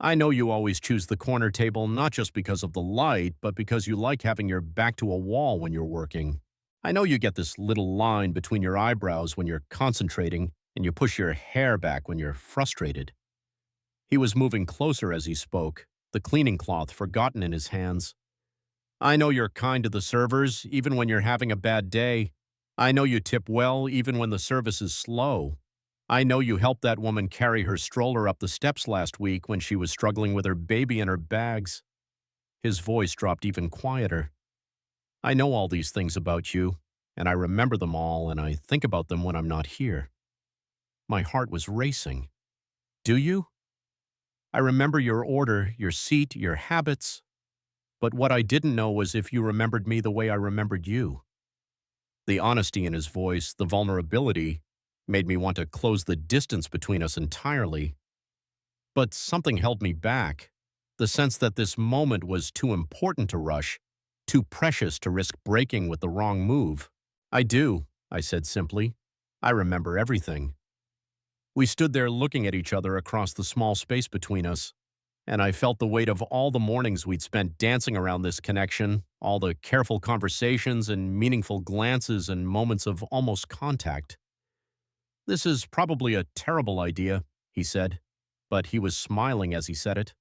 I know you always choose the corner table not just because of the light, but because you like having your back to a wall when you're working. I know you get this little line between your eyebrows when you're concentrating, and you push your hair back when you're frustrated." He was moving closer as he spoke, the cleaning cloth forgotten in his hands. "I know you're kind to the servers, even when you're having a bad day. I know you tip well, even when the service is slow. I know you helped that woman carry her stroller up the steps last week when she was struggling with her baby and her bags." His voice dropped even quieter. "I know all these things about you, and I remember them all, and I think about them when I'm not here." My heart was racing. "Do you?" "I remember your order, your seat, your habits. But what I didn't know was if you remembered me the way I remembered you." The honesty in his voice, the vulnerability, made me want to close the distance between us entirely. But something held me back, the sense that this moment was too important to rush, too precious to risk breaking with the wrong move. "I do," I said simply. "I remember everything." We stood there looking at each other across the small space between us, and I felt the weight of all the mornings we'd spent dancing around this connection, all the careful conversations and meaningful glances and moments of almost contact. "This is probably a terrible idea," he said, but he was smiling as he said it.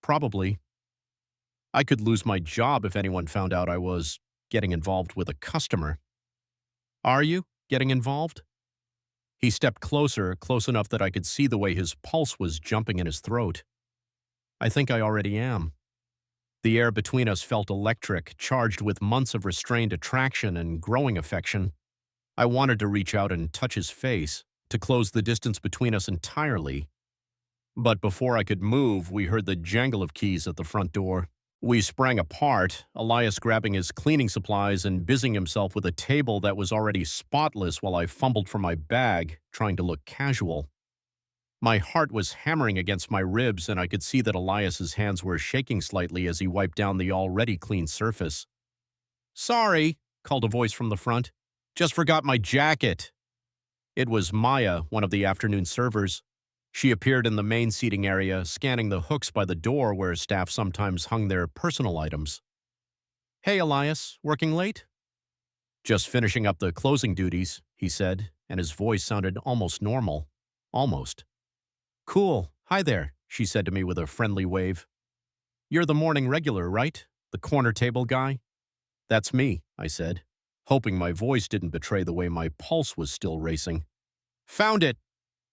"Probably. I could lose my job if anyone found out I was getting involved with a customer." "Are you getting involved?" He stepped closer, close enough that I could see the way his pulse was jumping in his throat. "I think I already am." The air between us felt electric, charged with months of restrained attraction and growing affection. I wanted to reach out and touch his face, to close the distance between us entirely. But before I could move, we heard the jangle of keys at the front door. We sprang apart, Elias grabbing his cleaning supplies and busying himself with a table that was already spotless while I fumbled for my bag, trying to look casual. My heart was hammering against my ribs, and I could see that Elias's hands were shaking slightly as he wiped down the already clean surface. "Sorry," called a voice from the front. "Just forgot my jacket." It was Maya, one of the afternoon servers. She appeared in the main seating area, scanning the hooks by the door where staff sometimes hung their personal items. "Hey, Elias, working late?" "Just finishing up the closing duties," he said, and his voice sounded almost normal. Almost. "Cool. Hi there," she said to me with a friendly wave. "You're the morning regular, right? The corner table guy?" "That's me," I said, hoping my voice didn't betray the way my pulse was still racing. "Found it!"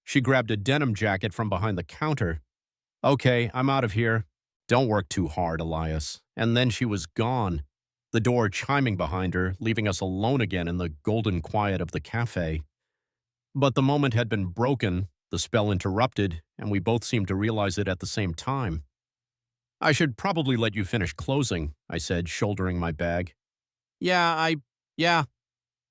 She grabbed a denim jacket from behind the counter. "Okay, I'm out of here. Don't work too hard, Elias." And then she was gone, the door chiming behind her, leaving us alone again in the golden quiet of the cafe. But the moment had been broken, the spell interrupted, and we both seemed to realize it at the same time. "I should probably let you finish closing," I said, shouldering my bag. Yeah.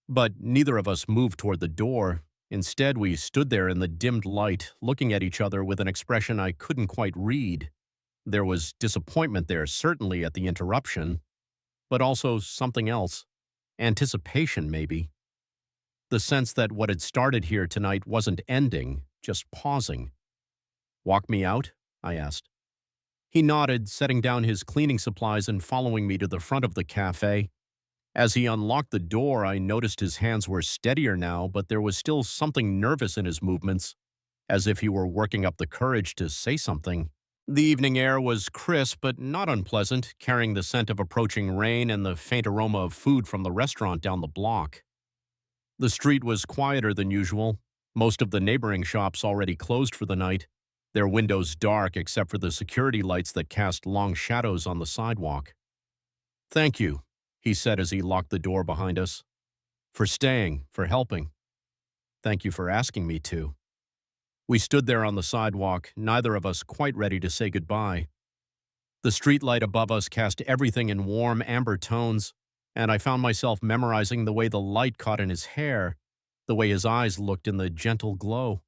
But neither of us moved toward the door. Instead, we stood there in the dimmed light, looking at each other with an expression I couldn't quite read. There was disappointment there, certainly, at the interruption, but also something else. Anticipation, maybe. The sense that what had started here tonight wasn't ending, just pausing. "Walk me out?" I asked. He nodded, setting down his cleaning supplies and following me to the front of the cafe. As he unlocked the door, I noticed his hands were steadier now, but there was still something nervous in his movements, as if he were working up the courage to say something. The evening air was crisp but not unpleasant, carrying the scent of approaching rain and the faint aroma of food from the restaurant down the block. The street was quieter than usual, most of the neighboring shops already closed for the night, their windows dark except for the security lights that cast long shadows on the sidewalk. "Thank you," he said as he locked the door behind us. "For staying, for helping. Thank you for asking me to." We stood there on the sidewalk, neither of us quite ready to say goodbye. The streetlight above us cast everything in warm amber tones, and I found myself memorizing the way the light caught in his hair, the way his eyes looked in the gentle glow.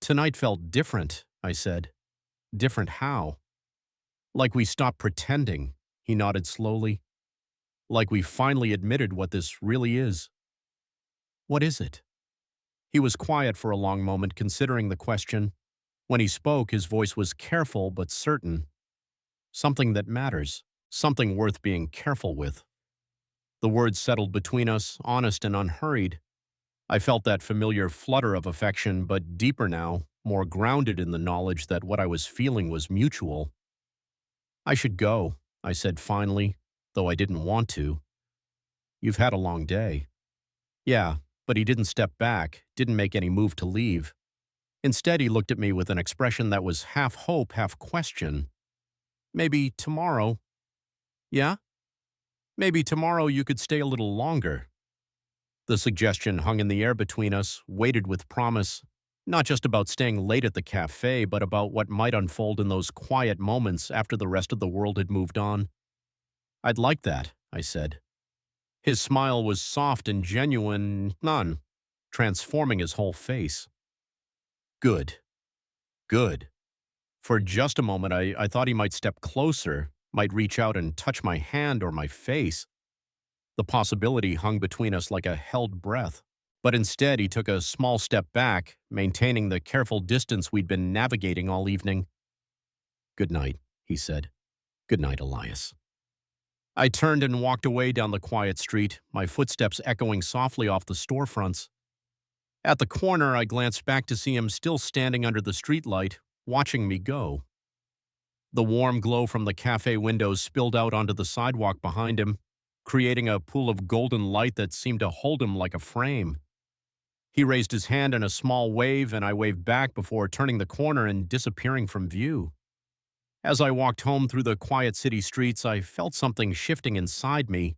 "Tonight felt different," I said. "Different how?" "Like we stopped pretending," he nodded slowly. "Like we finally admitted what this really is." "What is it?" He was quiet for a long moment, considering the question. When he spoke, his voice was careful but certain. "Something that matters. Something worth being careful with." The words settled between us, honest and unhurried. I felt that familiar flutter of affection, but deeper now, more grounded in the knowledge that what I was feeling was mutual. "I should go," I said finally, though I didn't want to. "You've had a long day." "Yeah," but he didn't step back, didn't make any move to leave. Instead, he looked at me with an expression that was half hope, half question. "Maybe tomorrow." "Yeah? Maybe tomorrow you could stay a little longer." The suggestion hung in the air between us, weighted with promise, not just about staying late at the cafe, but about what might unfold in those quiet moments after the rest of the world had moved on. "I'd like that," I said. His smile was soft and genuine, none, transforming his whole face. "Good. Good." For just a moment, I thought he might step closer, might reach out and touch my hand or my face. The possibility hung between us like a held breath. But instead, he took a small step back, maintaining the careful distance we'd been navigating all evening. "Good night," he said. "Good night, Elias." I turned and walked away down the quiet street, my footsteps echoing softly off the storefronts. At the corner, I glanced back to see him still standing under the streetlight, watching me go. The warm glow from the cafe windows spilled out onto the sidewalk behind him, creating a pool of golden light that seemed to hold him like a frame. He raised his hand in a small wave, and I waved back before turning the corner and disappearing from view. As I walked home through the quiet city streets, I felt something shifting inside me,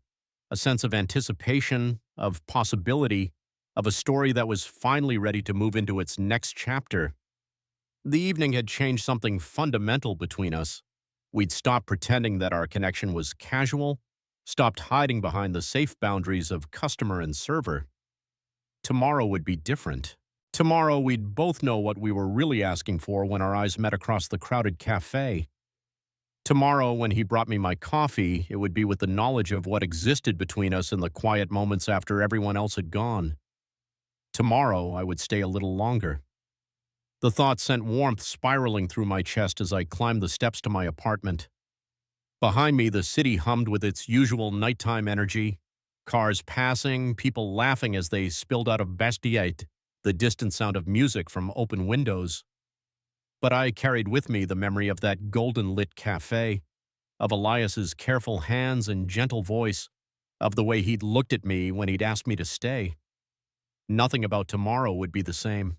a sense of anticipation, of possibility, of a story that was finally ready to move into its next chapter. The evening had changed something fundamental between us. We'd stopped pretending that our connection was casual, stopped hiding behind the safe boundaries of customer and server. Tomorrow would be different. Tomorrow we'd both know what we were really asking for when our eyes met across the crowded cafe. Tomorrow, when he brought me my coffee, it would be with the knowledge of what existed between us in the quiet moments after everyone else had gone. Tomorrow, I would stay a little longer. The thought sent warmth spiraling through my chest as I climbed the steps to my apartment. Behind me, the city hummed with its usual nighttime energy. Cars passing, people laughing as they spilled out of Bastillette, the distant sound of music from open windows. But I carried with me the memory of that golden-lit cafe, of Elias's careful hands and gentle voice, of the way he'd looked at me when he'd asked me to stay. Nothing about tomorrow would be the same.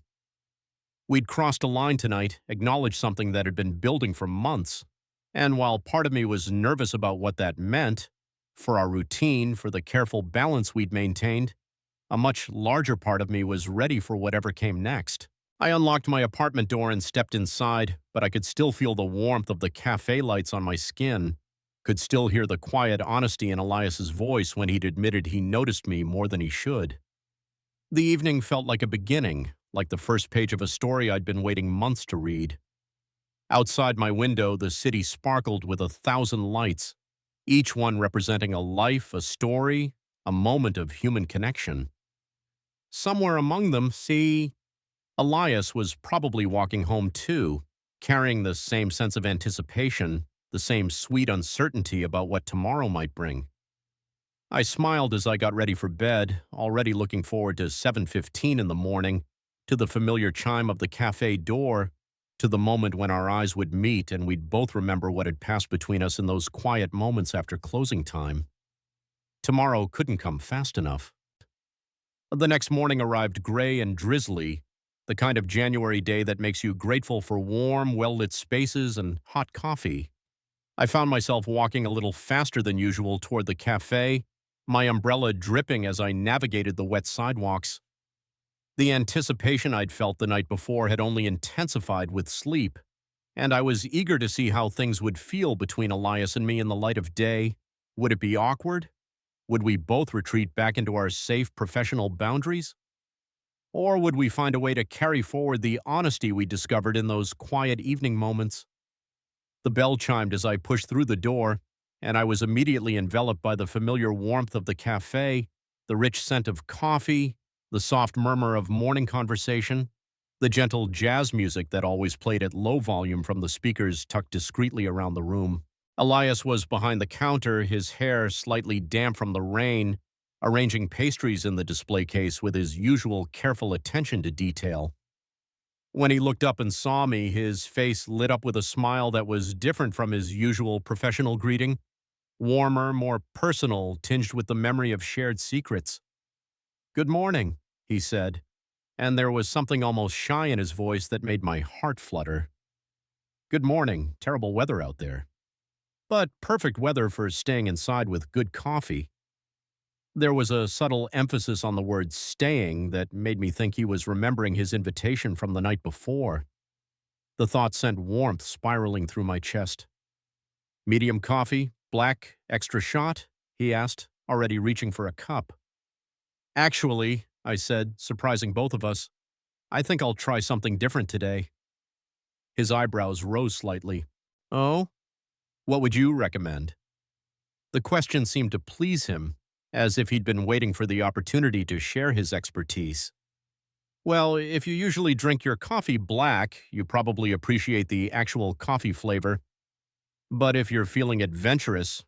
We'd crossed a line tonight, acknowledged something that had been building for months, and while part of me was nervous about what that meant, for our routine, for the careful balance we'd maintained, a much larger part of me was ready for whatever came next. I unlocked my apartment door and stepped inside, but I could still feel the warmth of the cafe lights on my skin, could still hear the quiet honesty in Elias's voice when he'd admitted he noticed me more than he should. The evening felt like a beginning, like the first page of a story I'd been waiting months to read. Outside my window, the city sparkled with 1,000 lights, each one representing a life, a story, a moment of human connection. Somewhere among them, Elias was probably walking home too, carrying the same sense of anticipation, the same sweet uncertainty about what tomorrow might bring. I smiled as I got ready for bed, already looking forward to 7:15 in the morning, to the familiar chime of the cafe door, to the moment when our eyes would meet and we'd both remember what had passed between us in those quiet moments after closing time. Tomorrow couldn't come fast enough. The next morning arrived gray and drizzly, the kind of January day that makes you grateful for warm, well-lit spaces and hot coffee. I found myself walking a little faster than usual toward the cafe, my umbrella dripping as I navigated the wet sidewalks. The anticipation I'd felt the night before had only intensified with sleep, and I was eager to see how things would feel between Elias and me in the light of day. Would it be awkward? Would we both retreat back into our safe professional boundaries? Or would we find a way to carry forward the honesty we discovered in those quiet evening moments? The bell chimed as I pushed through the door, and I was immediately enveloped by the familiar warmth of the cafe, the rich scent of coffee, the soft murmur of morning conversation, the gentle jazz music that always played at low volume from the speakers tucked discreetly around the room. Elias was behind the counter, his hair slightly damp from the rain, arranging pastries in the display case with his usual careful attention to detail. When he looked up and saw me, his face lit up with a smile that was different from his usual professional greeting, warmer, more personal, tinged with the memory of shared secrets. "Good morning," he said, and there was something almost shy in his voice that made my heart flutter. "Good morning. Terrible weather out there. But perfect weather for staying inside with good coffee." There was a subtle emphasis on the word staying that made me think he was remembering his invitation from the night before. The thought sent warmth spiraling through my chest. "Medium coffee, black, extra shot?" he asked, already reaching for a cup. "Actually," I said, surprising both of us, "I think I'll try something different today." His eyebrows rose slightly. "Oh? What would you recommend?" The question seemed to please him, as if he'd been waiting for the opportunity to share his expertise. "Well, if you usually drink your coffee black, you probably appreciate the actual coffee flavor. But if you're feeling adventurous,"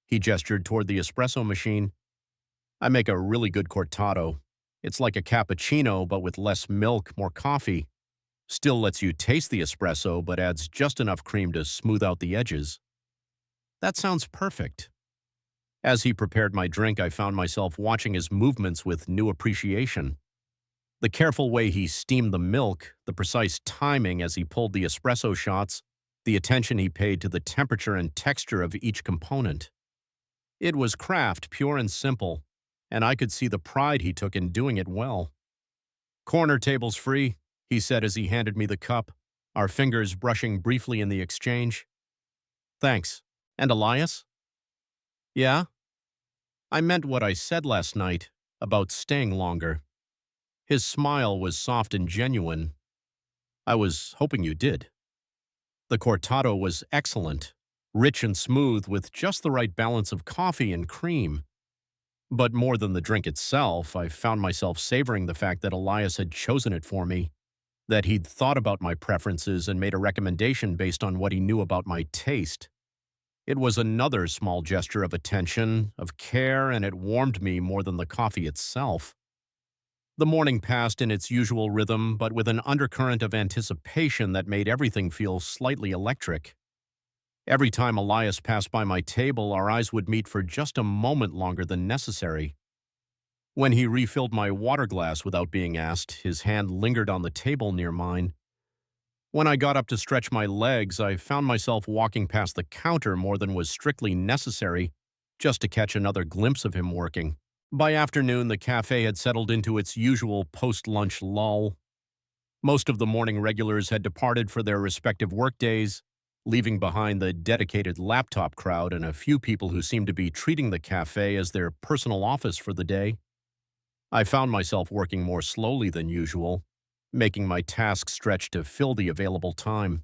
he gestured toward the espresso machine, "I make a really good cortado. It's like a cappuccino, but with less milk, more coffee. Still lets you taste the espresso, but adds just enough cream to smooth out the edges." "That sounds perfect." As he prepared my drink, I found myself watching his movements with new appreciation. The careful way he steamed the milk, the precise timing as he pulled the espresso shots, the attention he paid to the temperature and texture of each component. It was craft, pure and simple, and I could see the pride he took in doing it well. "Corner table's free," he said as he handed me the cup, our fingers brushing briefly in the exchange. Thanks. And Elias? Yeah? I meant what I said last night about staying longer. His smile was soft and genuine. I was hoping you did. The cortado was excellent, rich and smooth with just the right balance of coffee and cream. But more than the drink itself, I found myself savoring the fact that Elias had chosen it for me, that he'd thought about my preferences and made a recommendation based on what he knew about my taste. It was another small gesture of attention, of care, and it warmed me more than the coffee itself. The morning passed in its usual rhythm, but with an undercurrent of anticipation that made everything feel slightly electric. Every time Elias passed by my table, our eyes would meet for just a moment longer than necessary. When he refilled my water glass without being asked, his hand lingered on the table near mine. When I got up to stretch my legs, I found myself walking past the counter more than was strictly necessary, just to catch another glimpse of him working. By afternoon, the cafe had settled into its usual post-lunch lull. Most of the morning regulars had departed for their respective workdays, leaving behind the dedicated laptop crowd and a few people who seemed to be treating the cafe as their personal office for the day. I found myself working more slowly than usual, making my tasks stretch to fill the available time.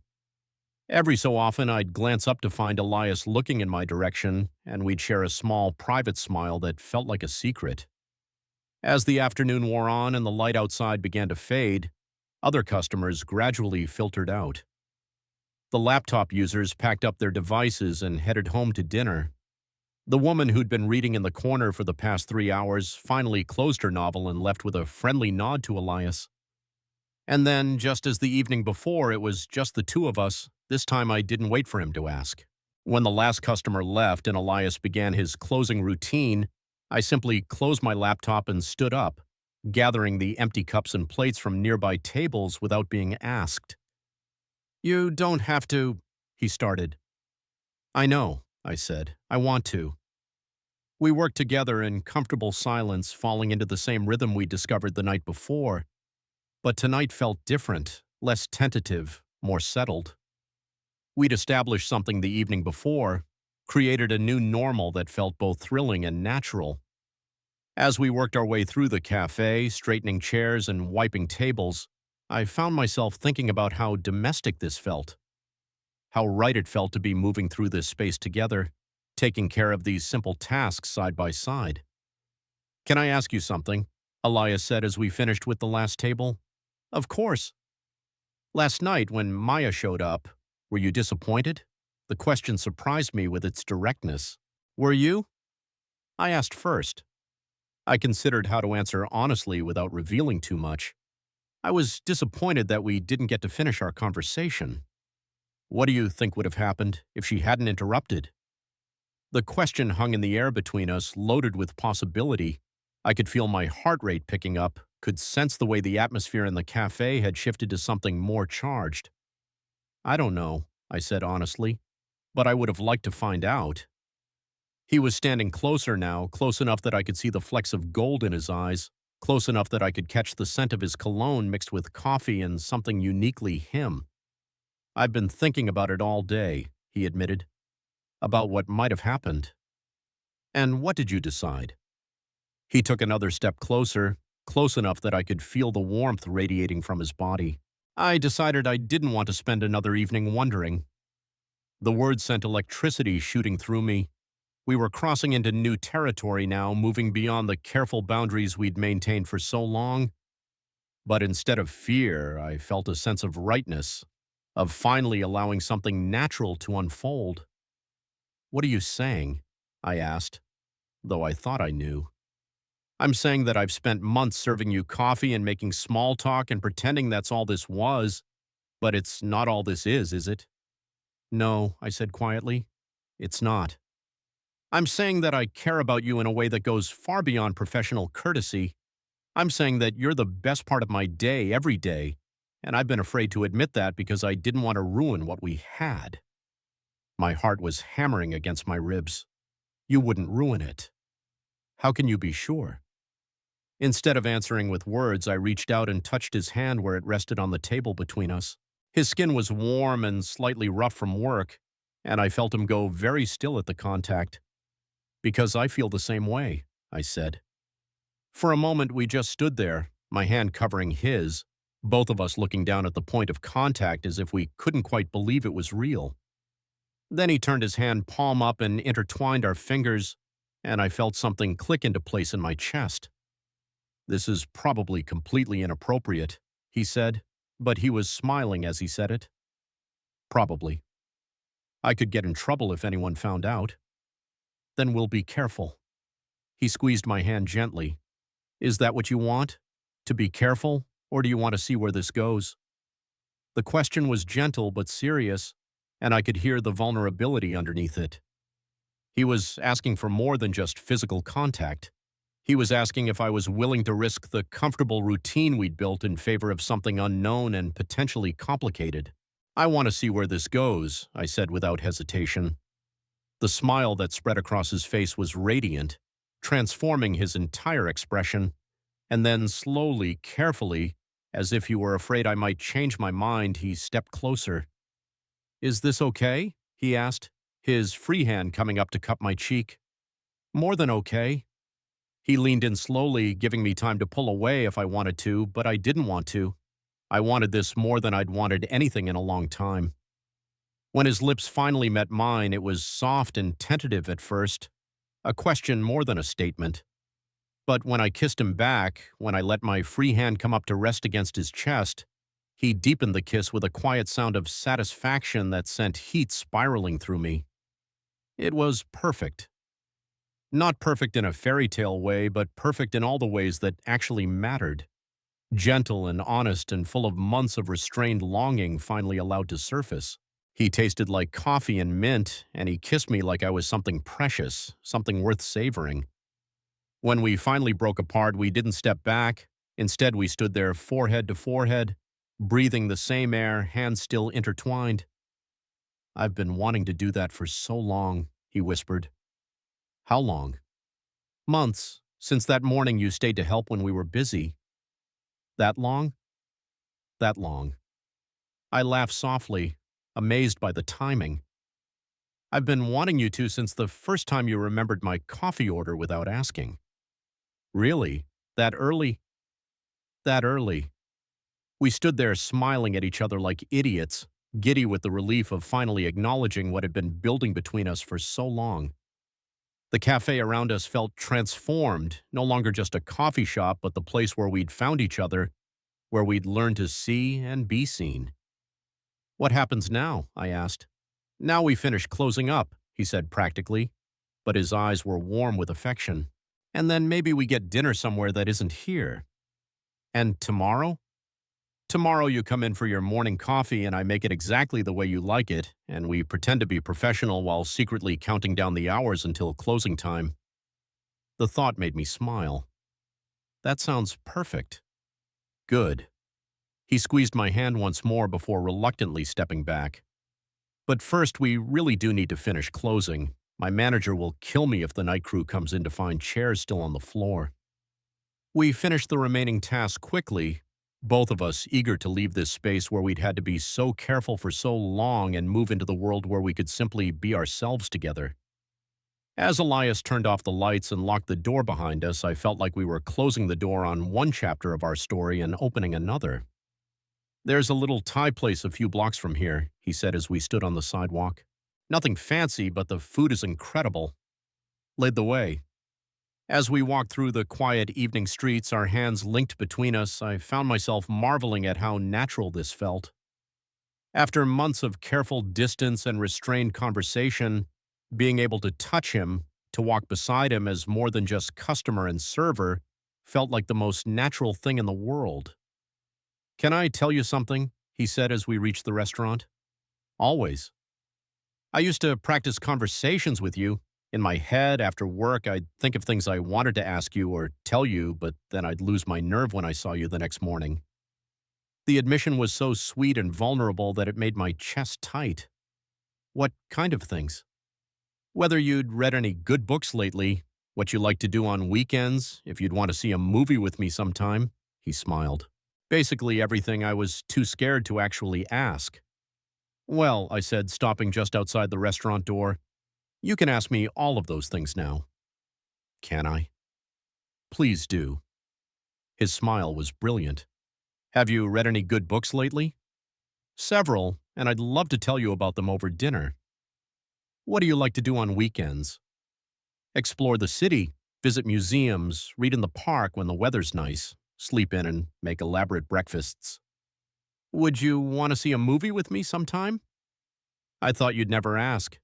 Every so often, I'd glance up to find Elias looking in my direction, and we'd share a small, private smile that felt like a secret. As the afternoon wore on and the light outside began to fade, other customers gradually filtered out. The laptop users packed up their devices and headed home to dinner. The woman who'd been reading in the corner for the past 3 hours finally closed her novel and left with a friendly nod to Elias. And then, just as the evening before, it was just the two of us. This time I didn't wait for him to ask. When the last customer left and Elias began his closing routine, I simply closed my laptop and stood up, gathering the empty cups and plates from nearby tables without being asked. "You don't have to," he started. "I know," I said. "I want to." We worked together in comfortable silence, falling into the same rhythm we discovered the night before. But tonight felt different, less tentative, more settled. We'd established something the evening before, created a new normal that felt both thrilling and natural. As we worked our way through the cafe, straightening chairs and wiping tables, I found myself thinking about how domestic this felt, how right it felt to be moving through this space together, taking care of these simple tasks side by side. "Can I ask you something?" Elias said as we finished with the last table. "Of course." "Last night, when Maya showed up, were you disappointed?" The question surprised me with its directness. "Were you?" I asked first. I considered how to answer honestly without revealing too much. I was disappointed that we didn't get to finish our conversation. "What do you think would have happened if she hadn't interrupted?" The question hung in the air between us, loaded with possibility. I could feel my heart rate picking up, could sense the way the atmosphere in the cafe had shifted to something more charged. "I don't know," I said honestly, "but I would have liked to find out." He was standing closer now, close enough that I could see the flecks of gold in his eyes, close enough that I could catch the scent of his cologne mixed with coffee and something uniquely him. "I've been thinking about it all day," he admitted, "about what might have happened." "And what did you decide?" He took another step closer, close enough that I could feel the warmth radiating from his body. "I decided I didn't want to spend another evening wondering." The words sent electricity shooting through me. We were crossing into new territory now, moving beyond the careful boundaries we'd maintained for so long. But instead of fear, I felt a sense of rightness, of finally allowing something natural to unfold. "What are you saying?" I asked, though I thought I knew. "I'm saying that I've spent months serving you coffee and making small talk and pretending that's all this was, but it's not all this is it?" "No," I said quietly, "it's not. I'm saying that I care about you in a way that goes far beyond professional courtesy. I'm saying that you're the best part of my day every day, and I've been afraid to admit that because I didn't want to ruin what we had." My heart was hammering against my ribs. "You wouldn't ruin it. How can you be sure?" Instead of answering with words, I reached out and touched his hand where it rested on the table between us. His skin was warm and slightly rough from work, and I felt him go very still at the contact. Because I feel the same way, I said. For a moment, we just stood there, my hand covering his, both of us looking down at the point of contact as if we couldn't quite believe it was real. Then he turned his hand palm up and intertwined our fingers, and I felt something click into place in my chest. This is probably completely inappropriate, he said, but he was smiling as he said it. Probably. I could get in trouble if anyone found out. Then we'll be careful. He squeezed my hand gently. Is that what you want? To be careful, or do you want to see where this goes? The question was gentle but serious, and I could hear the vulnerability underneath it. He was asking for more than just physical contact. He was asking if I was willing to risk the comfortable routine we'd built in favor of something unknown and potentially complicated. I want to see where this goes, I said without hesitation. The smile that spread across his face was radiant, transforming his entire expression, and then slowly, carefully, as if he were afraid I might change my mind, he stepped closer. Is this okay? He asked, his free hand coming up to cup my cheek. More than okay. He leaned in slowly, giving me time to pull away if I wanted to, but I didn't want to. I wanted this more than I'd wanted anything in a long time. When his lips finally met mine, it was soft and tentative at first, a question more than a statement. But when I kissed him back, when I let my free hand come up to rest against his chest, he deepened the kiss with a quiet sound of satisfaction that sent heat spiraling through me. It was perfect. Not perfect in a fairy tale way, but perfect in all the ways that actually mattered. Gentle and honest and full of months of restrained longing finally allowed to surface. He tasted like coffee and mint, and he kissed me like I was something precious, something worth savoring. When we finally broke apart, we didn't step back. Instead, we stood there forehead to forehead, breathing the same air, hands still intertwined. I've been wanting to do that for so long, he whispered. How long? Months, since that morning you stayed to help when we were busy. That long? That long. I laughed softly, amazed by the timing. I've been wanting you to since the first time you remembered my coffee order without asking. Really? That early? That early. We stood there smiling at each other like idiots, giddy with the relief of finally acknowledging what had been building between us for so long. The cafe around us felt transformed, no longer just a coffee shop, but the place where we'd found each other, where we'd learned to see and be seen. What happens now? I asked. Now we finish closing up, he said practically, but his eyes were warm with affection. And then maybe we get dinner somewhere that isn't here. And tomorrow? Tomorrow you come in for your morning coffee and I make it exactly the way you like it, and we pretend to be professional while secretly counting down the hours until closing time. The thought made me smile. That sounds perfect. Good. He squeezed my hand once more before reluctantly stepping back. But first, we really do need to finish closing. My manager will kill me if the night crew comes in to find chairs still on the floor. We finished the remaining tasks quickly, both of us eager to leave this space where we'd had to be so careful for so long and move into the world where we could simply be ourselves together. As Elias turned off the lights and locked the door behind us, I felt like we were closing the door on one chapter of our story and opening another. There's a little Thai place a few blocks from here, he said as we stood on the sidewalk. Nothing fancy, but the food is incredible. Led the way. As we walked through the quiet evening streets, our hands linked between us, I found myself marveling at how natural this felt. After months of careful distance and restrained conversation, being able to touch him, to walk beside him as more than just customer and server, felt like the most natural thing in the world. Can I tell you something? He said as we reached the restaurant. Always. I used to practice conversations with you. In my head, after work, I'd think of things I wanted to ask you or tell you, but then I'd lose my nerve when I saw you the next morning. The admission was so sweet and vulnerable that it made my chest tight. What kind of things? Whether you'd read any good books lately, what you like to do on weekends, if you'd want to see a movie with me sometime, he smiled. Basically everything I was too scared to actually ask. Well, I said, stopping just outside the restaurant door, you can ask me all of those things now. Can I? Please do. His smile was brilliant. Have you read any good books lately? Several, and I'd love to tell you about them over dinner. What do you like to do on weekends? Explore the city, visit museums, read in the park when the weather's nice, sleep in and make elaborate breakfasts. Would you want to see a movie with me sometime? I thought you'd never ask.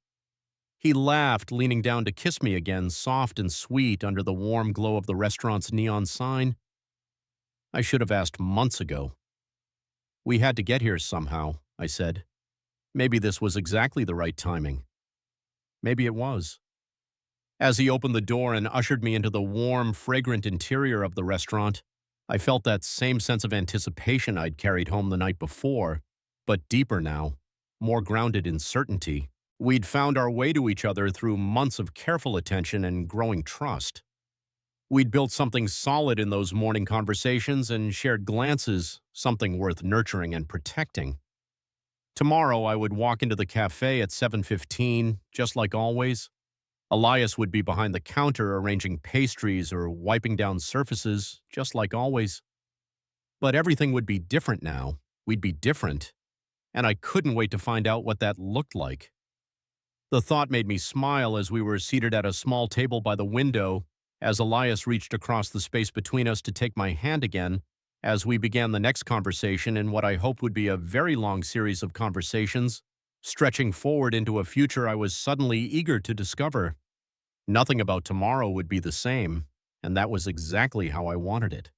He laughed, leaning down to kiss me again, soft and sweet under the warm glow of the restaurant's neon sign. I should have asked months ago. We had to get here somehow, I said. Maybe this was exactly the right timing. Maybe it was. As he opened the door and ushered me into the warm, fragrant interior of the restaurant, I felt that same sense of anticipation I'd carried home the night before, but deeper now, more grounded in certainty. We'd found our way to each other through months of careful attention and growing trust. We'd built something solid in those morning conversations and shared glances, something worth nurturing and protecting. Tomorrow I would walk into the cafe at 7:15, just like always. Elias would be behind the counter arranging pastries or wiping down surfaces, just like always. But everything would be different now. We'd be different. And I couldn't wait to find out what that looked like. The thought made me smile as we were seated at a small table by the window, as Elias reached across the space between us to take my hand again, as we began the next conversation in what I hoped would be a very long series of conversations, stretching forward into a future I was suddenly eager to discover. Nothing about tomorrow would be the same, and that was exactly how I wanted it.